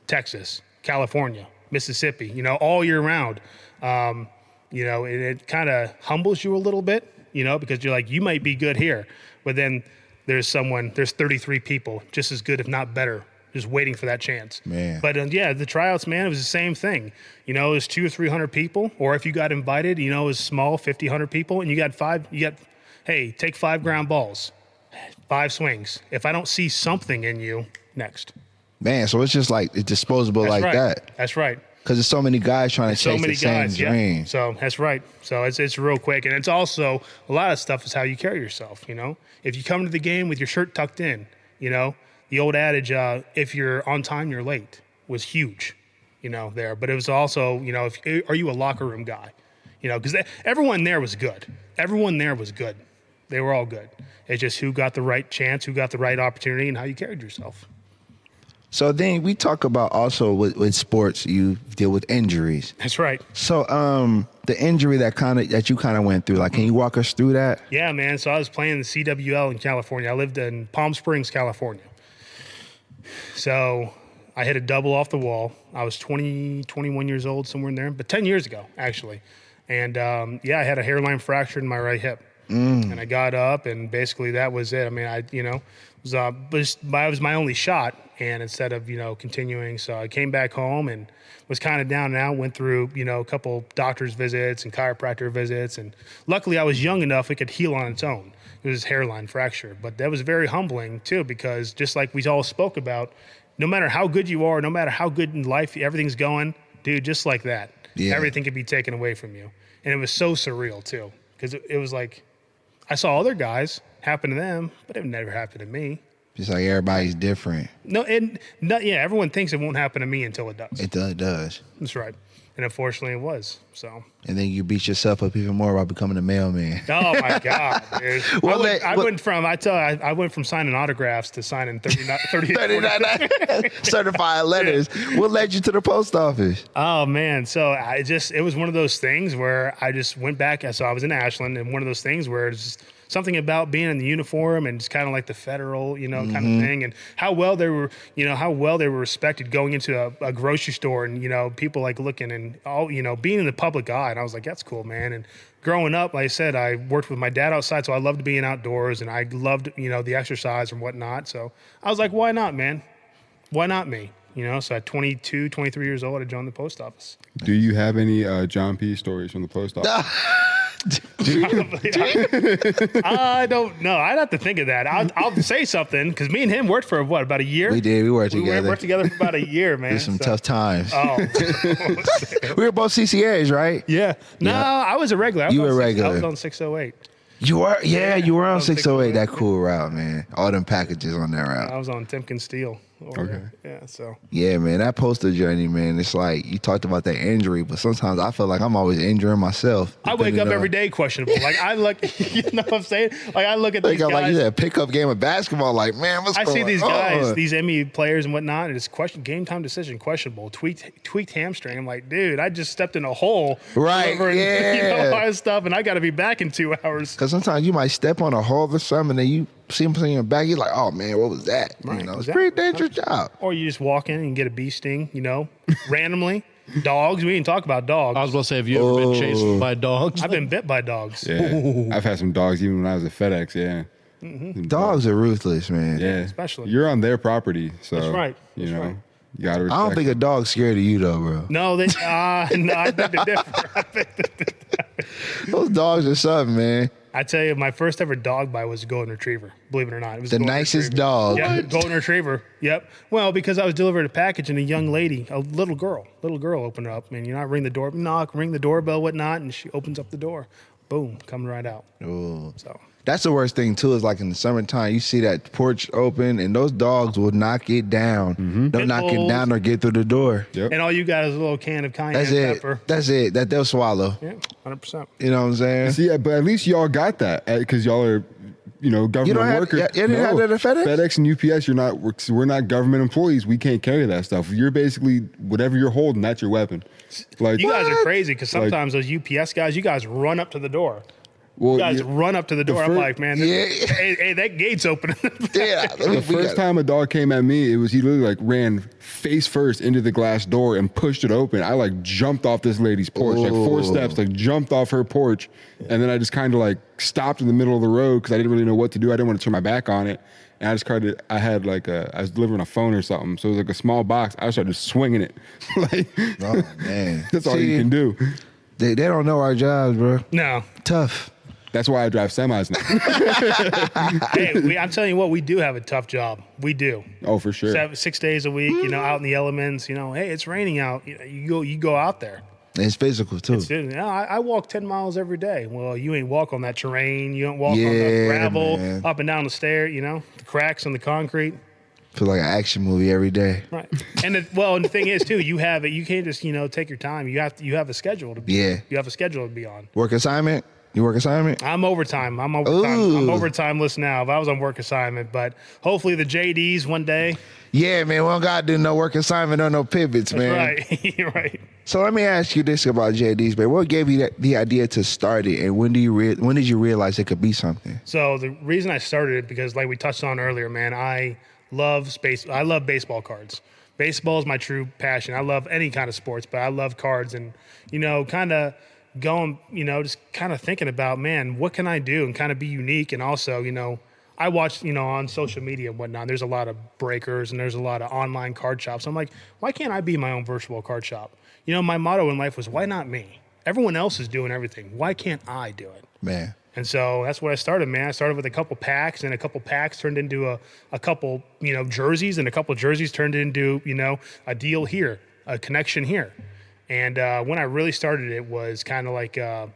Speaker 1: Texas, California, Mississippi, all year round. It kind of humbles you a little bit, because you're like, you might be good here, but then there's 33 people just as good, if not better, just waiting for that chance.
Speaker 2: Man.
Speaker 1: But the tryouts, man, it was the same thing. It was 200 or 300 people, or if you got invited, it was small, 50, 100 people, and hey, take 5 ground balls, 5 swings. If I don't see something in you, next.
Speaker 2: Man, so it's just like it's disposable that.
Speaker 1: That's right.
Speaker 2: Because there's so many guys trying to chase the same dream.
Speaker 1: Yeah. So that's right. So it's real quick. And it's also, a lot of stuff is how you carry yourself, If you come to the game with your shirt tucked in, the old adage, if you're on time, you're late, was huge, there. But it was also, are you a locker room guy? Because everyone there was good. Everyone there was good. They were all good. It's just who got the right chance, who got the right opportunity, and how you carried yourself.
Speaker 2: So then we talk about also with sports, you deal with injuries.
Speaker 1: That's right.
Speaker 2: So the injury that you kind of went through, like, can you walk us through that?
Speaker 1: Yeah, man. So I was playing the CWL in California. I lived in Palm Springs, California. So I hit a double off the wall. I was 21 years old, somewhere in there, but 10 years ago, actually. And I had a hairline fracture in my right hip. And I got up, and basically that was it. I mean, it was my only shot. And instead of, continuing, so I came back home and was kind of down and out, went through, a couple doctor's visits and chiropractor visits. And luckily I was young enough it could heal on its own. It was hairline fracture. But that was very humbling, too, because just like we all spoke about, no matter how good you are, no matter how good in life everything's going, dude, just like that, everything could be taken away from you. And it was so surreal, too, because it was like I saw other guys happen to them, but it never happened to me.
Speaker 2: Just like everybody's different.
Speaker 1: Everyone thinks it won't happen to me until it does.
Speaker 2: It does.
Speaker 1: That's right. And unfortunately it was. So.
Speaker 2: And then you beat yourself up even more by becoming a mailman.
Speaker 1: Oh my God, dude. I went from signing autographs to signing 39
Speaker 2: certified letters. What led you to the post office?
Speaker 1: Oh man. So it was one of those things where I just went back. So I was in Ashland, and one of those things where it's just something about being in the uniform and just kind of like the federal, kind of thing, and how well they were respected going into a grocery store, and people like looking and all, being in the public eye. And I was like, that's cool, man. And growing up, like I said, I worked with my dad outside, so I loved being outdoors, and I loved, the exercise and whatnot. So I was like, why not, man? Why not me? So at 22, 23 years old, I joined the post office.
Speaker 3: Do you have any John P. stories from the post office?
Speaker 1: I don't know. I'd have to think of that. I'll say something, because me and him worked for about a year.
Speaker 2: We did. We worked together.
Speaker 1: We worked together for about a year, man.
Speaker 2: There's some tough times.
Speaker 1: Oh.
Speaker 2: We were both CCAs, right?
Speaker 1: Yeah. No, I was a regular.
Speaker 2: You were regular.
Speaker 1: I was on 608.
Speaker 2: You were? Yeah, you were on 608. That cool route, man. All them packages on that route.
Speaker 1: I was on Timken Steel.
Speaker 3: Okay.
Speaker 1: Yeah. So
Speaker 2: Yeah, man, that poster journey, man. It's like you talked about that injury, but sometimes I feel like I'm always injuring myself.
Speaker 1: I wake up every day questionable. Like I look, you know what I'm saying? Like I look at these guys.
Speaker 2: Like you said, a pickup game of basketball. Like, man, what's
Speaker 1: I
Speaker 2: going
Speaker 1: see
Speaker 2: on?
Speaker 1: these guys, these NBA players and whatnot, and it's game time decision questionable. Tweaked hamstring. I'm like, dude, I just stepped in a hole.
Speaker 2: Right,
Speaker 1: delivering,
Speaker 2: yeah.
Speaker 1: You know, all this stuff, and I got to be back in 2 hours.
Speaker 2: Because sometimes you might step on a hole or something, and then you see him in your back. You're like, oh man, what was that?
Speaker 1: Right,
Speaker 2: You know, it's a
Speaker 1: exactly.
Speaker 2: pretty dangerous job.
Speaker 1: Or you just walk in and get a bee sting, you know, randomly. Dogs. We didn't talk about dogs.
Speaker 4: I was about to say, have you ever been chased by dogs?
Speaker 1: I've been bit by dogs.
Speaker 3: Yeah. I've had some dogs even when I was at FedEx. Yeah. Some
Speaker 2: Dogs are ruthless, man.
Speaker 3: Yeah.
Speaker 1: Especially.
Speaker 3: You're on their property. So,
Speaker 1: That's right.
Speaker 3: You
Speaker 1: That's
Speaker 3: know,
Speaker 1: right.
Speaker 3: you got to respect
Speaker 2: I don't think a dog's scared of you though, bro.
Speaker 1: No, no, I beg to differ.
Speaker 2: Those dogs are something, man.
Speaker 1: I tell you, my first ever dog bite was a golden retriever. Believe it or not, it was
Speaker 2: The
Speaker 1: a golden
Speaker 2: nicest
Speaker 1: retriever.
Speaker 2: dog.
Speaker 1: Yeah, golden retriever. Yep. Well, because I was delivered a package and a young lady, a little girl opened it up, and you know, I ring the doorbell, whatnot, and she opens up the door. Boom, coming right out.
Speaker 2: Ooh.
Speaker 1: So
Speaker 2: That's the worst thing too. Is like in the summertime, you see that porch open, and those dogs will knock it down. They'll
Speaker 1: Pit
Speaker 2: knock it
Speaker 1: bulls.
Speaker 2: down or get through the door.
Speaker 3: Yep.
Speaker 1: and all you got is a little can of cayenne
Speaker 2: That's it.
Speaker 1: pepper.
Speaker 2: That's it. That they'll swallow.
Speaker 1: Yeah, 100%.
Speaker 2: You know what I'm saying?
Speaker 3: See, but at least y'all got that because y'all are, government
Speaker 2: don't have-
Speaker 3: workers.
Speaker 2: you didn't have that at FedEx?
Speaker 3: FedEx and UPS, we're not government employees. We can't carry that stuff. You're basically whatever you're holding, that's your weapon. Like
Speaker 1: You guys are crazy because sometimes those UPS guys, you guys run up to the door.
Speaker 3: well,
Speaker 1: You guys
Speaker 3: yeah,
Speaker 1: run up to the door. I'm
Speaker 3: first-
Speaker 1: like, man,
Speaker 2: Yeah.
Speaker 1: hey, that gate's open.
Speaker 2: Yeah.
Speaker 3: the first time a dog came at me, he literally like ran face first into the glass door and pushed it open. I like jumped off this lady's porch, like 4 steps, like jumped off her porch, and then I just kind of like stopped in the middle of the road because I didn't really know what to do. I didn't want to turn my back on it, and I just I was delivering a phone or something, so it was like a small box. I started swinging it, like
Speaker 2: Oh man.
Speaker 3: that's all you
Speaker 2: See,
Speaker 3: can do.
Speaker 2: They don't know our jobs, bro.
Speaker 1: No.
Speaker 2: Tough.
Speaker 3: That's why I drive semis now.
Speaker 1: Hey, I'm telling you what, we do have a tough job. We do.
Speaker 3: Oh, for sure.
Speaker 1: 6 days a week, out in the elements, hey, it's raining out. You go out there.
Speaker 2: It's physical too.
Speaker 1: I walk 10 miles every day. Well, you ain't walk on that terrain. You don't walk on the
Speaker 2: Yeah,
Speaker 1: gravel,
Speaker 2: man.
Speaker 1: up and down the stair, the cracks on the concrete.
Speaker 2: Feel like an action movie every day.
Speaker 1: Right. And the thing is too, you have it. You can't just take your time. You have a schedule to be.
Speaker 2: Yeah.
Speaker 1: You have a schedule to be on.
Speaker 2: Work assignment? You work assignment?
Speaker 1: I'm overtime. I'm
Speaker 2: Ooh.
Speaker 1: overtimeless now. If I was on work assignment, but hopefully the JDs one day.
Speaker 2: Yeah, man. We don't gotta do no work assignment or no pivots, man.
Speaker 1: Right. You're right.
Speaker 2: So let me ask you this about JDs, man. What gave you the idea to start it, and when did you realize it could be something?
Speaker 1: So the reason I started it because, like we touched on earlier, man, I love baseball cards. Baseball is my true passion. I love any kind of sports, but I love cards, and kind of going, just kind of thinking about, man, what can I do and kind of be unique, and also, I watch, on social media and whatnot. There's a lot of breakers and there's a lot of online card shops. I'm like, why can't I be my own virtual card shop? My motto in life was, why not me? Everyone else is doing everything. Why can't I do it?
Speaker 2: Man.
Speaker 1: And so that's what I started, man. I started with a couple packs, and a couple packs turned into a couple, jerseys, and a couple jerseys turned into, a deal here, a connection here. And when I really started, it was kind of like, going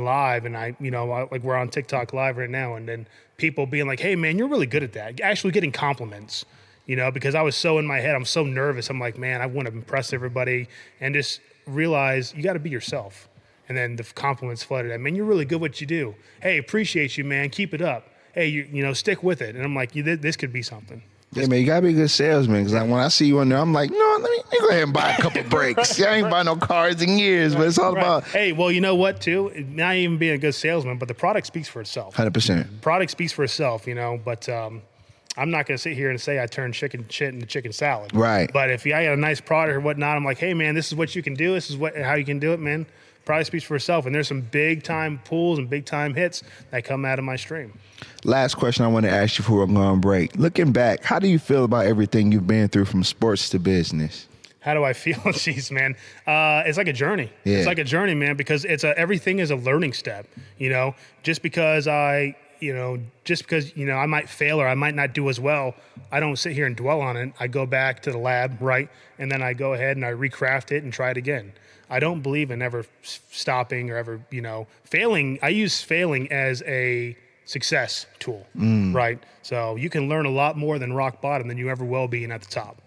Speaker 1: live, and like we're on TikTok live right now, and then people being like, hey, man, you're really good at that. Actually getting compliments, because I was so in my head. I'm so nervous. I'm like, man, I want to impress everybody, and just realize you got to be yourself. And then the compliments flooded. I mean, you're really good at what you do. Hey, appreciate you, man. Keep it up. Hey, you stick with it. And I'm like, this could be something.
Speaker 2: Yeah, man, you gotta be a good salesman. Because when I see you in there, I'm like, no, let me go ahead and buy a couple breaks. I ain't buying no cards in years, but it's all
Speaker 1: Right.
Speaker 2: about
Speaker 1: Hey, well, you know what, too? Not even being a good salesman, but the product speaks for itself.
Speaker 2: 100%.
Speaker 1: Product speaks for itself, but I'm not going to sit here and say I turned chicken shit into chicken salad.
Speaker 2: Right.
Speaker 1: But if I got a nice product or whatnot, I'm like, hey, man, this is what you can do. This is how you can do it, man. Product speaks for itself. And there's some big-time pulls and big-time hits that come out of my stream.
Speaker 2: Last question I want to ask you before I'm going to break. Looking back, how do you feel about everything you've been through from sports to business?
Speaker 1: How do I feel? Jeez, man. It's like a journey.
Speaker 2: Yeah.
Speaker 1: It's like a journey, man, because everything is a learning step. Just because I might fail or I might not do as well, I don't sit here and dwell on it. I go back to the lab, right? And then I go ahead and I recraft it and try it again. I don't believe in ever stopping or ever, failing. I use failing as a success tool, right? So you can learn a lot more than rock bottom than you ever will being at the top.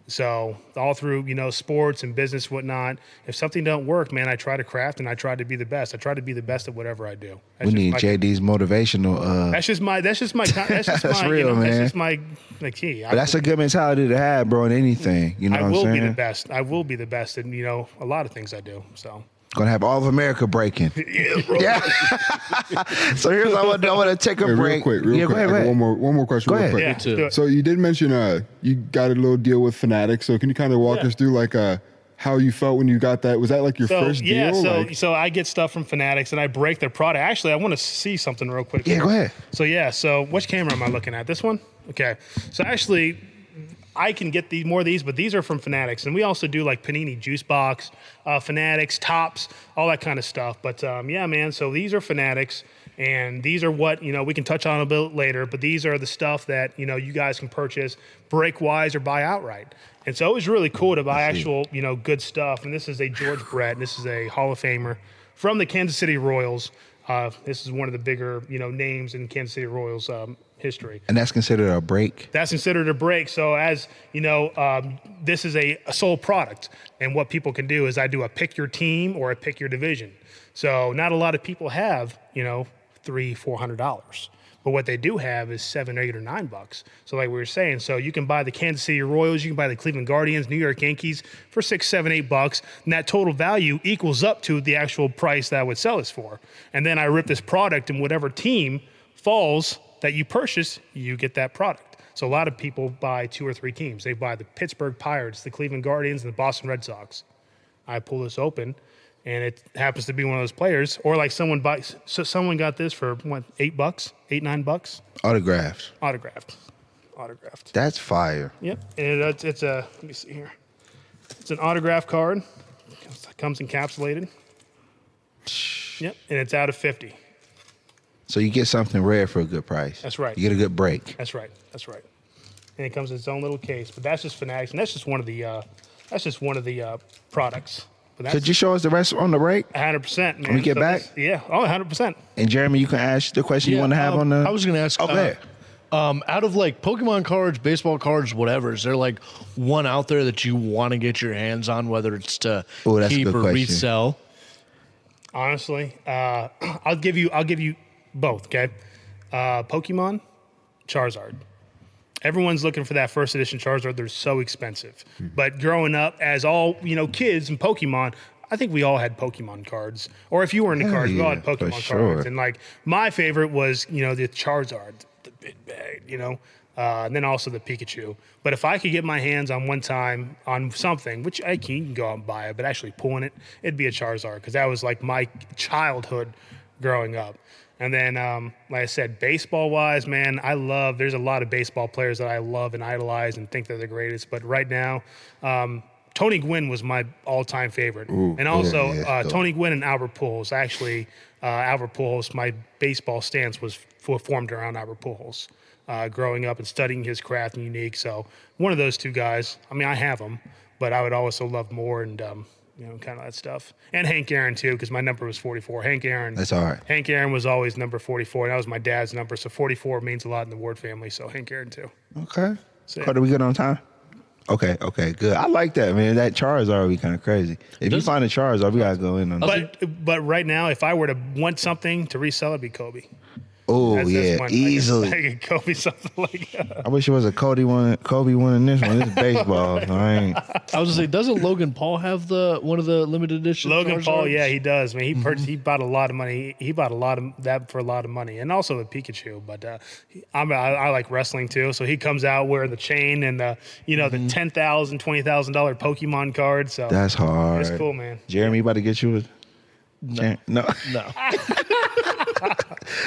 Speaker 1: So all through, sports and business, whatnot, if something don't work, man, I try to craft and I try to be the best. I try to be the best at whatever I do.
Speaker 2: We need JD's motivational.
Speaker 1: That's just my, that's
Speaker 2: real, man.
Speaker 1: That's just my key.
Speaker 2: But that's a good mentality to have, bro, in anything. You know what I'm saying?
Speaker 1: I will be the best. I will be the best in, a lot of things I do. So.
Speaker 2: Gonna have all of America breaking.
Speaker 1: Yeah, bro.
Speaker 2: Yeah. So here's what I want to take a break.
Speaker 3: Real quick.
Speaker 2: Go ahead.
Speaker 3: One more question.
Speaker 2: Go
Speaker 3: real
Speaker 2: ahead.
Speaker 3: quick.
Speaker 1: Yeah, do it.
Speaker 3: So you did mention you got a little deal with Fanatics. So can you kind of walk us through how you felt when you got that? Was that like your first deal?
Speaker 1: So I get stuff from Fanatics and I break their product. Actually, I want to see something real quick.
Speaker 2: Yeah, go ahead.
Speaker 1: So which camera am I looking at? This one? Okay. So actually, I can get more of these, but these are from Fanatics. And we also do like Panini Juice Box, Fanatics, Tops, all that kind of stuff. But yeah, man, so these are Fanatics. And these are what, we can touch on a bit later, but these are the stuff that, you guys can purchase break-wise or buy outright. And so it was really cool to buy actual, good stuff. And this is a George Brett. And this is a Hall of Famer from the Kansas City Royals. This is one of the bigger, names in Kansas City Royals history.
Speaker 2: And that's considered a break?
Speaker 1: That's considered a break. So as, this is a sold product. And what people can do is I do a pick your team or a pick your division. So not a lot of people have, $300-$400. But what they do have is $7, $8, or $9. So like we were saying, so you can buy the Kansas City Royals, you can buy the Cleveland Guardians, New York Yankees for $6, $7, $8, and that total value equals up to the actual price that I would sell this for. And then I rip this product, and whatever team falls that you purchase, you get that product. So a lot of people buy 2 or 3 teams. They buy the Pittsburgh Pirates, the Cleveland Guardians, and the Boston Red Sox. I pull this open, and it happens to be one of those players. Or like someone got this for what, $8, $8, $9? Autographed.
Speaker 2: That's fire.
Speaker 1: Yep. And it's a, let me see here. It's an autograph card. It comes encapsulated. Yep. And it's out of 50.
Speaker 2: So you get something rare for a good price.
Speaker 1: That's right.
Speaker 2: You get a good break.
Speaker 1: That's right. And it comes in its own little case. But that's just Fanatics, and that's just one of the products.
Speaker 2: Could you show us the rest on the break?
Speaker 1: 100%, man.
Speaker 2: When we get back?
Speaker 1: 100%.
Speaker 2: And Jeremy, you can ask the question you want to have on the...
Speaker 4: I was going to ask,
Speaker 2: Okay.
Speaker 4: out of like Pokemon cards, baseball cards, whatever, is there like one out there that you want to get your hands on, whether it's to
Speaker 2: that's a
Speaker 4: keep
Speaker 2: good
Speaker 4: or
Speaker 2: question.
Speaker 4: resell?
Speaker 1: Honestly, I'll give you both, okay? Pokemon, Charizard. Everyone's looking for that first edition Charizard. They're so expensive. But growing up as all, kids in Pokemon, I think we all had Pokemon cards. Or if you were into cards, we all had Pokemon cards.
Speaker 2: Sure.
Speaker 1: And like my favorite was, the Charizard, the big bag, and then also the Pikachu. But if I could get my hands on one time on something, which you can go out and buy it, but actually pulling it, it'd be a Charizard because that was like my childhood growing up. And then, like I said, baseball-wise, man, there's a lot of baseball players that I love and idolize and think they're the greatest. But right now, Tony Gwynn was my all-time favorite. And also, Tony Gwynn and Albert Pujols. Actually, Albert Pujols, my baseball stance was formed around Albert Pujols. Growing up and studying his craft and unique. So one of those two guys, I mean, I have them, but I would also love more and, kind of that stuff. And Hank Aaron, too, because my number was 44. Hank Aaron.
Speaker 2: That's all right.
Speaker 1: Hank Aaron was always number 44. And that was my dad's number. So 44 means a lot in the Ward family. So Hank Aaron, too.
Speaker 2: Okay.
Speaker 1: So,
Speaker 2: Carter, we good on time? Okay, good. I like that, man. That Charizard would be kind of crazy. If you find a Charizard, we got to go in on that.
Speaker 1: But right now, if I were to want something to resell, it'd be Kobe.
Speaker 2: Oh,
Speaker 1: That's one.
Speaker 2: easily.
Speaker 1: I could Kobe something like that.
Speaker 2: I wish it was a Kobe one in this one. This is baseball. So I ain't.
Speaker 4: I was gonna say, doesn't Logan Paul have one of the limited edition?
Speaker 1: Logan
Speaker 4: Charizards?
Speaker 1: Paul, yeah, he does. I mean, he bought a lot of money. He bought a lot of that for a lot of money, and also the Pikachu. But I like wrestling too, so he comes out wearing the chain and the the $10,000, $20,000 Pokemon card. So
Speaker 2: That's hard.
Speaker 1: it's cool, man.
Speaker 2: Jeremy, you about to get you a... No.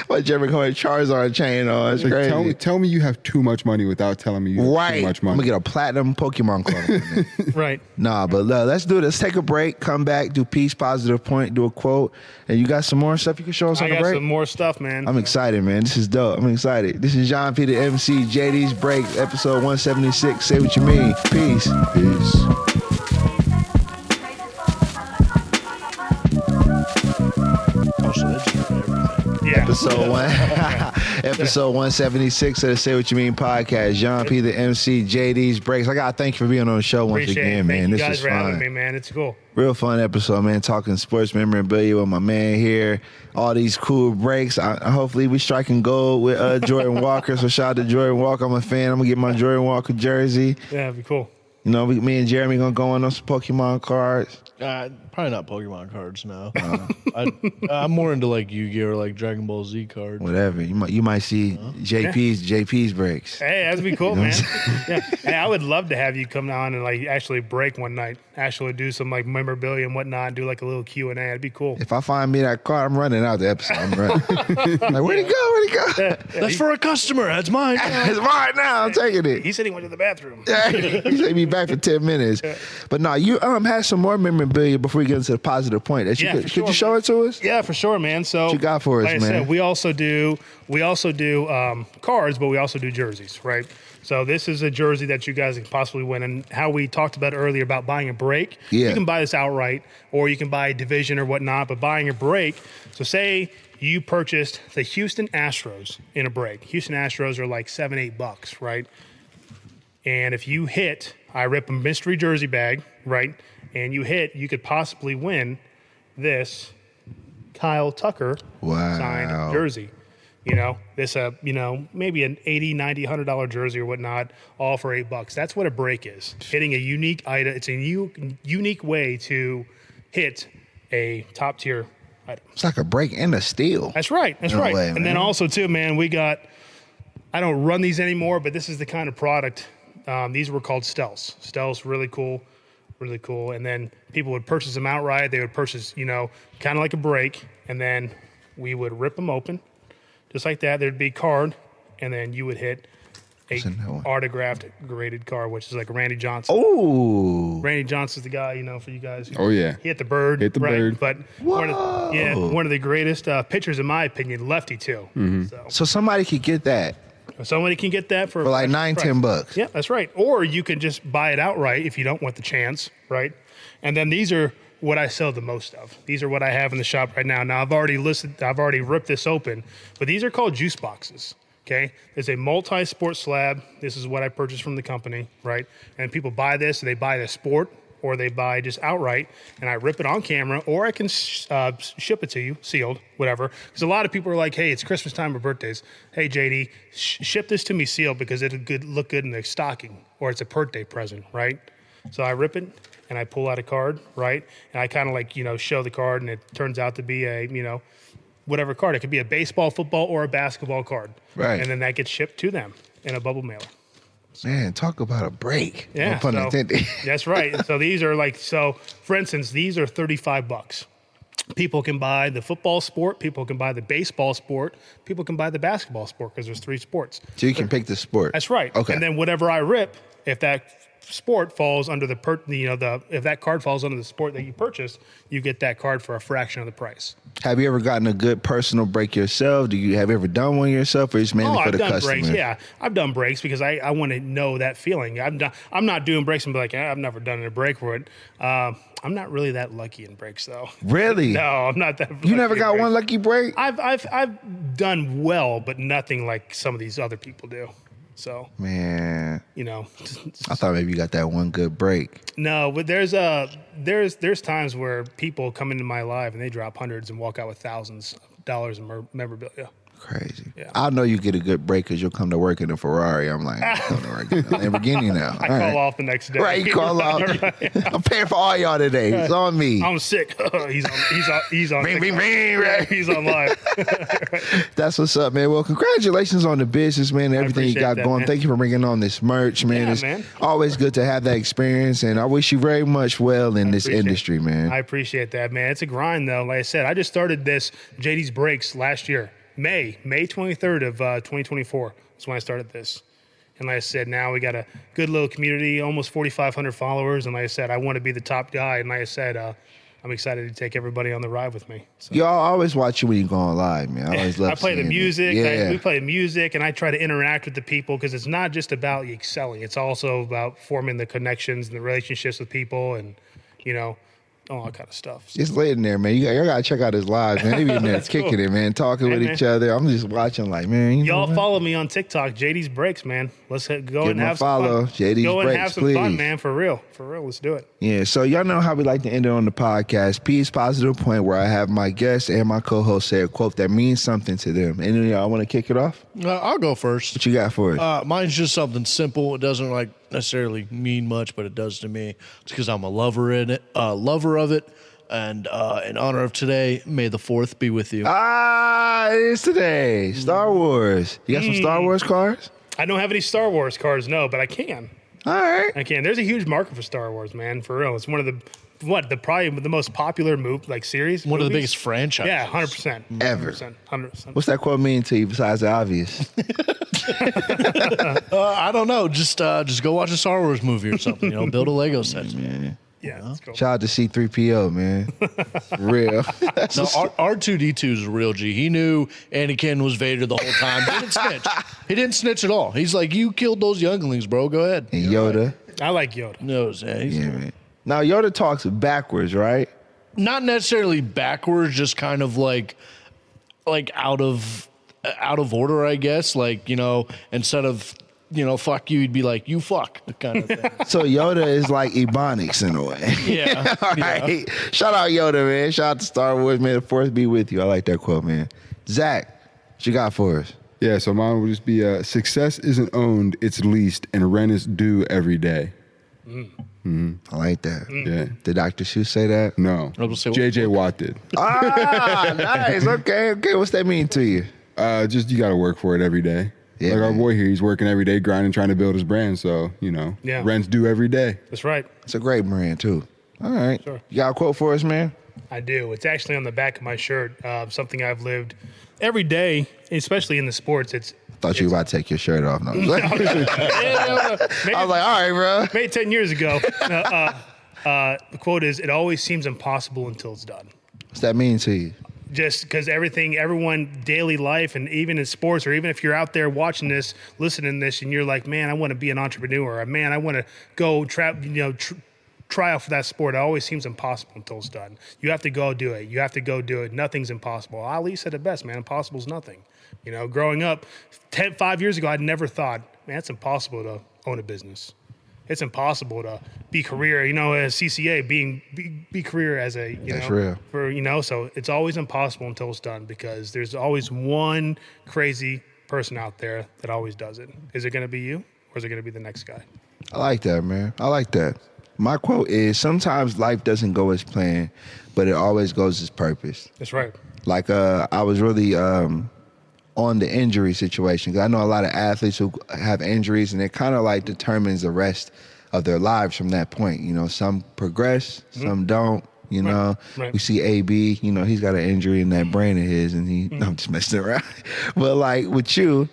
Speaker 2: But Jeremy coming Charizard chain on. It's
Speaker 3: Like,
Speaker 2: crazy.
Speaker 3: tell me you have too much money without telling me you have
Speaker 2: Right.
Speaker 3: too much
Speaker 2: I'm
Speaker 3: money.
Speaker 2: going to get a platinum Pokemon card.
Speaker 1: Right.
Speaker 2: Nah, but let's do this. Take a break, come back, do peace, positive point, do a quote. And you got some more stuff you can show us
Speaker 1: I
Speaker 2: on the
Speaker 1: got
Speaker 2: break?
Speaker 1: some more stuff, man.
Speaker 2: I'm excited, man. This is dope. I'm excited. This is Jean Peter MC, JD's Break, episode 176. Say what you mean. Peace.
Speaker 3: Peace.
Speaker 4: Oh, so that's everything.
Speaker 1: Yeah.
Speaker 2: Episode one. Episode 176 of the Say What You Mean podcast. Jean P, the MC, JD's Breaks. I got to thank you for being on the show once
Speaker 1: Appreciate
Speaker 2: again,
Speaker 1: it.
Speaker 2: man.
Speaker 1: Thank you
Speaker 2: This
Speaker 1: guys
Speaker 2: is
Speaker 1: for having
Speaker 2: fun.
Speaker 1: me, man. It's cool.
Speaker 2: Real fun episode, man. Talking sports memorabilia with my man here. All these cool breaks. Hopefully we striking gold with Jordan Walker. So shout out to Jordan Walker. I'm a fan. I'm going to get my Jordan Walker jersey.
Speaker 1: Yeah, it'd be cool.
Speaker 2: You know, me and Jeremy going to go on some Pokemon cards.
Speaker 4: Probably not Pokemon cards, no. I'm more into like Yu-Gi-Oh! Or like Dragon Ball Z cards.
Speaker 2: Whatever. You might see JP's breaks.
Speaker 1: Hey, that'd be cool, man. Yeah. Hey, I would love to have you come on and like actually break one night. Actually do some like memorabilia and whatnot. Do like a little Q&A. That'd be cool.
Speaker 2: If I find me that card, I'm running out the episode. I'm running. Like, where'd he go? Where'd he go?
Speaker 4: That's for a customer. That's mine.
Speaker 2: It's mine now. I'm taking it.
Speaker 1: He said he went to the bathroom.
Speaker 2: He said be back for 10 minutes. But no, you had some more memorabilia before we get into the positive point. That you
Speaker 1: Yeah,
Speaker 2: could
Speaker 1: for sure,
Speaker 2: you show it to us?
Speaker 1: Yeah, for sure, man. So
Speaker 2: What you got for us,
Speaker 1: like I
Speaker 2: man?
Speaker 1: said, we also do cards, but we also do jerseys, right? So this is a jersey that you guys can possibly win. And how we talked about earlier about buying a break,
Speaker 2: Yeah.
Speaker 1: you can buy this outright, or you can buy a division or whatnot. But buying a break, so say you purchased the Houston Astros in a break. Houston Astros are like $7-8, right? And if you hit, I rip a mystery jersey bag, right? And you hit, you could possibly win this Kyle Tucker signed jersey. You know, this, maybe an $80, $90, $100 jersey or whatnot, all for $8. That's what a break is. Hitting a unique item. It's a unique way to hit a top tier item.
Speaker 2: It's like a break and a steal.
Speaker 1: That's right. That's
Speaker 2: No
Speaker 1: right.
Speaker 2: way,
Speaker 1: and
Speaker 2: man.
Speaker 1: then also too, man, we got, I don't run these anymore, but this is the kind of product. These were called Stealths. Stealths, really cool. Really cool. And then people would purchase them outright. They would purchase, kind of like a break. And then we would rip them open. Just like that. There'd be a card. And then you would hit a
Speaker 2: in that one?
Speaker 1: autographed graded card, which is like Randy Johnson.
Speaker 2: Oh.
Speaker 1: Randy Johnson's the guy, for you guys.
Speaker 3: Oh, yeah.
Speaker 1: He hit the bird.
Speaker 3: Hit the
Speaker 1: right?
Speaker 3: bird.
Speaker 1: But one of the greatest pitchers, in my opinion, lefty too.
Speaker 2: So somebody could get that
Speaker 1: Somebody can get that for
Speaker 2: like
Speaker 1: $9,
Speaker 2: $10.
Speaker 1: Yeah, that's right. Or you can just buy it outright if you don't want the chance, right? And then these are what I sell the most of. These are what I have in the shop right now. Now I've already ripped this open, but these are called juice boxes. Okay, there's a multi-sport slab. This is what I purchased from the company, right? And people buy this, they buy the sport, or they buy just outright, and I rip it on camera, or I can ship it to you, sealed, whatever. Because a lot of people are like, hey, it's Christmas time or birthdays. Hey, JD, ship this to me sealed because it'll look good in the stocking, or it's a birthday present, right? So I rip it, and I pull out a card, right? And I kind of show the card, and it turns out to be a, whatever card. It could be a baseball, football, or a basketball card.
Speaker 2: Right.
Speaker 1: And then that gets shipped to them in a bubble mailer.
Speaker 2: Man, talk about a break.
Speaker 1: Yeah,
Speaker 2: No pun intended.
Speaker 1: that's right. So these are for instance, these are $35. People can buy the football sport. People can buy the baseball sport. People can buy the basketball sport because there's 3 sports.
Speaker 2: So you can pick the sport.
Speaker 1: That's right.
Speaker 2: Okay.
Speaker 1: And then whatever I rip, if that sport falls under if that card falls under the sport that you purchased, you get that card for a fraction of the price.
Speaker 2: Have you ever gotten a good personal break yourself? Have you ever done one yourself, or it's mainly for
Speaker 1: I've
Speaker 2: the
Speaker 1: done
Speaker 2: customer?
Speaker 1: breaks. Yeah, I've done breaks because I want to know that feeling. I'm not doing breaks and be like, I've never done a break for it. I'm not really that lucky in breaks though.
Speaker 2: Really?
Speaker 1: No, I'm not that.
Speaker 2: You never
Speaker 1: lucky in
Speaker 2: got
Speaker 1: breaks.
Speaker 2: one lucky break?
Speaker 1: I've done well, but nothing like some of these other people do. So
Speaker 2: Man, I thought maybe you got that one good break.
Speaker 1: no, but there's times where people come into my life and they drop hundreds and walk out with thousands of dollars in memorabilia.
Speaker 2: Crazy.
Speaker 1: Yeah.
Speaker 2: I know you get a good break because you'll come to work in a Ferrari. I'm like, I'm coming to work in a Lamborghini now.
Speaker 1: I call off the next day.
Speaker 2: Right, you call off. I'm paying for all y'all today. It's on me.
Speaker 1: I'm sick. He's on.
Speaker 2: Ring, ring, ring,
Speaker 1: Yeah,
Speaker 2: right.
Speaker 1: he's on live.
Speaker 2: That's what's up, man. Well, congratulations on the business, man. Everything you
Speaker 1: appreciate
Speaker 2: got
Speaker 1: that,
Speaker 2: going.
Speaker 1: man.
Speaker 2: Thank you for bringing on this merch, man.
Speaker 1: Yeah,
Speaker 2: It's
Speaker 1: man.
Speaker 2: always good to have that experience, and I wish you very much well in this
Speaker 1: appreciate
Speaker 2: industry, man.
Speaker 1: I appreciate that, man. It's a grind, though. Like I said, I just started this JD's Breaks last year. May 23rd of 2024 is when I started this. And like I said, now we got a good little community, almost 4,500 followers. And like I said, I want to be the top guy. And like I said, I'm excited to take everybody on the ride with me. So.
Speaker 2: Y'all always watch you when you go on live, man. I always love
Speaker 1: I play the
Speaker 2: seeing it.
Speaker 1: music.
Speaker 2: Yeah.
Speaker 1: We play music, and I try to interact with the people because it's not just about excelling. It's also about forming the connections and the relationships with people, and all that kind of stuff. So,
Speaker 2: It's late in there, man. Y'all gotta check out his lives, man. They be in there kicking
Speaker 1: cool.
Speaker 2: it, man, talking with
Speaker 1: man.
Speaker 2: each other. I'm just watching, like, man. You know
Speaker 1: y'all
Speaker 2: what?
Speaker 1: follow me on TikTok, JD's Breaks, man. Let's go
Speaker 2: Give
Speaker 1: and
Speaker 2: him a
Speaker 1: have
Speaker 2: follow,
Speaker 1: some fun.
Speaker 2: JD's
Speaker 1: go and
Speaker 2: Breaks,
Speaker 1: have some fun,
Speaker 2: please.
Speaker 1: man. For real, let's do it.
Speaker 2: Yeah, so y'all know how we like to end it on the podcast. Peace, positive point, where I have my guest and my co-host say a quote that means something to them. Any of y'all want to kick it off?
Speaker 4: I'll go first.
Speaker 2: What you got for us?
Speaker 4: Mine's just something simple. It doesn't like necessarily mean much, but it does to me. It's because I'm a lover of it. And in honor of today, may the 4th be with you.
Speaker 2: It is today. Star Wars. You got some Star Wars cards?
Speaker 1: I don't have any Star Wars cards, no, but I can.
Speaker 2: All right.
Speaker 1: I can. There's a huge market for Star Wars, man. For real, it's one of the probably the most popular series.
Speaker 4: One of the
Speaker 1: movies.
Speaker 4: biggest franchises.
Speaker 1: Yeah, 100%.
Speaker 2: Ever.
Speaker 1: 100%.
Speaker 2: What's that quote mean to you besides the obvious?
Speaker 4: I don't know. Just go watch a Star Wars movie or something. Build a Lego set.
Speaker 1: Yeah, that's cool.
Speaker 2: Shout out to C-3PO, man. Real.
Speaker 4: No, R2-D2 is a real G. He knew Anakin was Vader the whole time. He didn't snitch. He didn't snitch at all. He's like, you killed those younglings, bro. Go ahead.
Speaker 2: And Yoda.
Speaker 1: I like Yoda.
Speaker 4: No,
Speaker 2: Yeah, man. Now, Yoda talks backwards, right?
Speaker 4: not necessarily backwards, just kind of like out of order, I guess. Like, instead of fuck you, he'd be like, you fuck, kind of thing.
Speaker 2: So Yoda is like Ebonics in a way.
Speaker 4: Yeah.
Speaker 2: All right. Shout out Yoda, man. Shout out to Star Wars, man. The Force be with you. I like that quote, man. Zach, what you got for us?
Speaker 3: Yeah, so mine would just be success isn't owned, it's leased, and rent is due every day.
Speaker 2: I like that.
Speaker 3: Yeah.
Speaker 2: Did Dr. Seuss say that?
Speaker 3: No.
Speaker 4: I was gonna say,
Speaker 3: J.J. Watt did.
Speaker 2: Nice. Okay. What's that mean to you?
Speaker 3: Just you got to work for it every day.
Speaker 2: Yeah,
Speaker 3: like our
Speaker 2: man.
Speaker 3: boy here, he's working every day, grinding, trying to build his brand. So,
Speaker 1: Yeah.
Speaker 3: rent's due every day.
Speaker 1: That's right.
Speaker 2: It's a great brand, too. All right.
Speaker 1: Sure.
Speaker 2: You got a quote for us, man?
Speaker 1: I do. It's actually on the back of my shirt. Something I've lived every day, especially in the sports.
Speaker 2: Thought you were about to take your shirt off. No.
Speaker 1: Maybe,
Speaker 2: I was like, all right, bro.
Speaker 1: maybe 10 years ago. The quote is, "It always seems impossible until it's done."
Speaker 2: What's that mean to you?
Speaker 1: Just because everyone, daily life, and even in sports, or even if you're out there watching this, listening to this, and you're like, man, I want to be an entrepreneur, or man, I want to go try out for that sport. It always seems impossible until it's done. You have to go do it. You have to go do it. Nothing's impossible. Ali said it best, man. Impossible's nothing. Growing up 5 years ago, I'd never thought, man, it's impossible to own a business. It's impossible to be career, as CCA, be career as a,
Speaker 2: That's real.
Speaker 1: so it's always impossible until it's done, because there's always one crazy person out there that always does it. Is it going to be you, or is it going to be the next guy?
Speaker 2: I like that, man. I like that. My quote is, sometimes life doesn't go as planned, but it always goes as purpose.
Speaker 1: That's right.
Speaker 2: Like, I was really on the injury situation, because I know a lot of athletes who have injuries, and it kind of like determines the rest of their lives from that point. Some progress, some don't.
Speaker 1: Right.
Speaker 2: We see AB, he's got an injury in that brain of his, and I'm just messing around. But like with you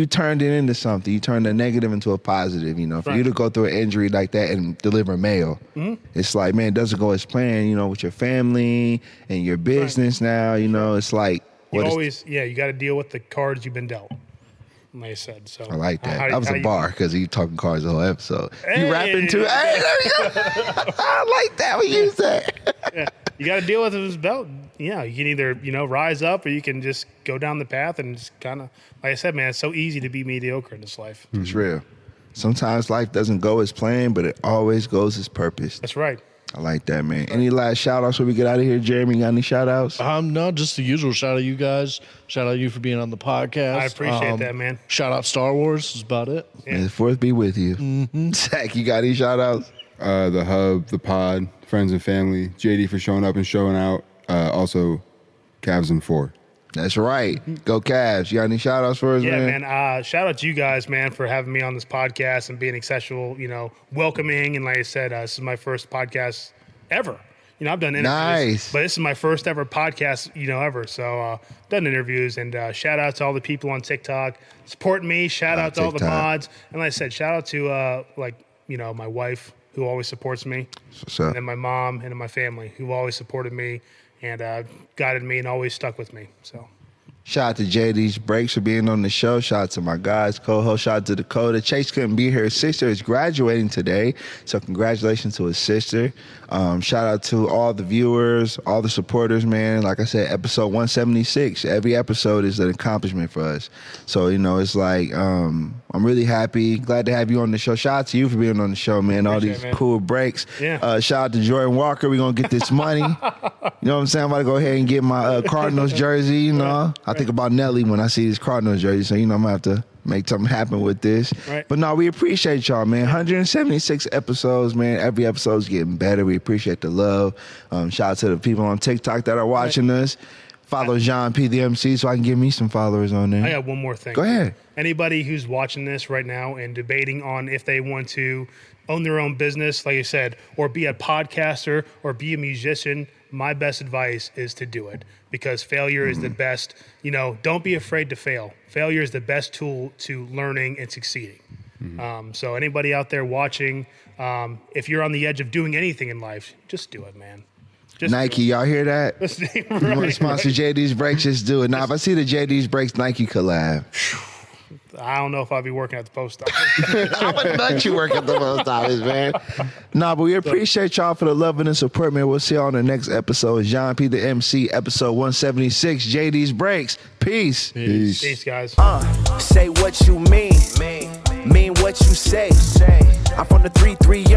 Speaker 2: turned it into something. You turned a negative into a positive. For you to go through an injury like that and deliver mail, it's like, man, it doesn't go as planned. With your family and your business now, it's like,
Speaker 1: You got to deal with the cards you've been dealt, like I said. So
Speaker 2: I like that. That was a bar, because he talking cards the whole episode.
Speaker 1: Hey.
Speaker 2: You rapping too? Hey, there we go. I like that. We use that.
Speaker 1: Yeah, you got to deal with his belt. Yeah, you can either rise up, or you can just go down the path and just kind of, like I said, man, it's so easy to be mediocre in this life.
Speaker 2: It's real. Sometimes life doesn't go as planned, but it always goes as purpose.
Speaker 1: That's right.
Speaker 2: I like that, man. Any last shout outs before we get out of here? Jeremy, you got any shout outs?
Speaker 4: No, just the usual. Shout out you guys. Shout out you for being on the podcast.
Speaker 1: I appreciate that, man.
Speaker 4: Shout out Star Wars. Is about it.
Speaker 2: May the Fourth be with you. Zach, you got any shout outs?
Speaker 3: The hub, the pod, friends and family, JD for showing up and showing out. Also, Cavs and 4.
Speaker 2: That's right. Go Cavs. You got any shout outs for us,
Speaker 1: Yeah,
Speaker 2: man?
Speaker 1: man. Shout out to you guys, man, for having me on this podcast and being accessible, welcoming. And like I said, this is my first podcast ever. I've done interviews,
Speaker 2: Nice.
Speaker 1: but this is my first ever podcast, ever. So done interviews, and shout out to all the people on TikTok supporting me. Shout out to all the
Speaker 2: TikTok.
Speaker 1: mods, and like I said, shout out to my wife, who always supports me,
Speaker 2: What's up?
Speaker 1: and then my mom and my family, who always supported me and guided me and always stuck with me. So
Speaker 2: Shout out to JD's Breaks for being on the show. Shout out to my guys, co-host. Shout out to Dakota. Chase couldn't be here. His sister is graduating today, so congratulations to his sister. Shout out to all the viewers, all the supporters, man. Like I said, episode 176. Every episode is an accomplishment for us. So, it's like I'm really happy. Glad to have you on the show. Shout out to you for being on the show, man. All these cool breaks.
Speaker 1: Yeah.
Speaker 2: Shout out to Jordan Walker. We're going to get this money. You know what I'm saying? I'm about to go ahead and get my Cardinals jersey, I think about Nelly when I see this Cardinals jersey, so I'm gonna have to make something happen with this.
Speaker 1: Right.
Speaker 2: But no, we appreciate y'all, man. 176 episodes, man. Every episode's getting better. We appreciate the love. Shout out to the people on TikTok that are watching us. Follow Jéan P the MC so I can get me some followers on there.
Speaker 1: I got one more thing.
Speaker 2: Go ahead.
Speaker 1: Anybody who's watching this right now and debating on if they want to own their own business, like you said, or be a podcaster or be a musician, my best advice is to do it, because failure is the best. Don't be afraid to fail. Failure is the best tool to learning and succeeding. So anybody out there watching, if you're on the edge of doing anything in life, just do it, man. Just
Speaker 2: Nike, y'all hear that?
Speaker 1: you
Speaker 2: You want to sponsor JD's Breaks, just do it. Now, if I see the JD's Breaks Nike collab.
Speaker 1: I don't know if I'll be working at the post office.
Speaker 2: I would let you work at the post office, man. Nah, but we appreciate y'all for the love and the support, man. We'll see y'all on the next episode. Jéan P the MC, episode 176, JD's Breaks. Peace.
Speaker 1: Peace, guys.
Speaker 5: Say what you mean what you say. I'm from the 330.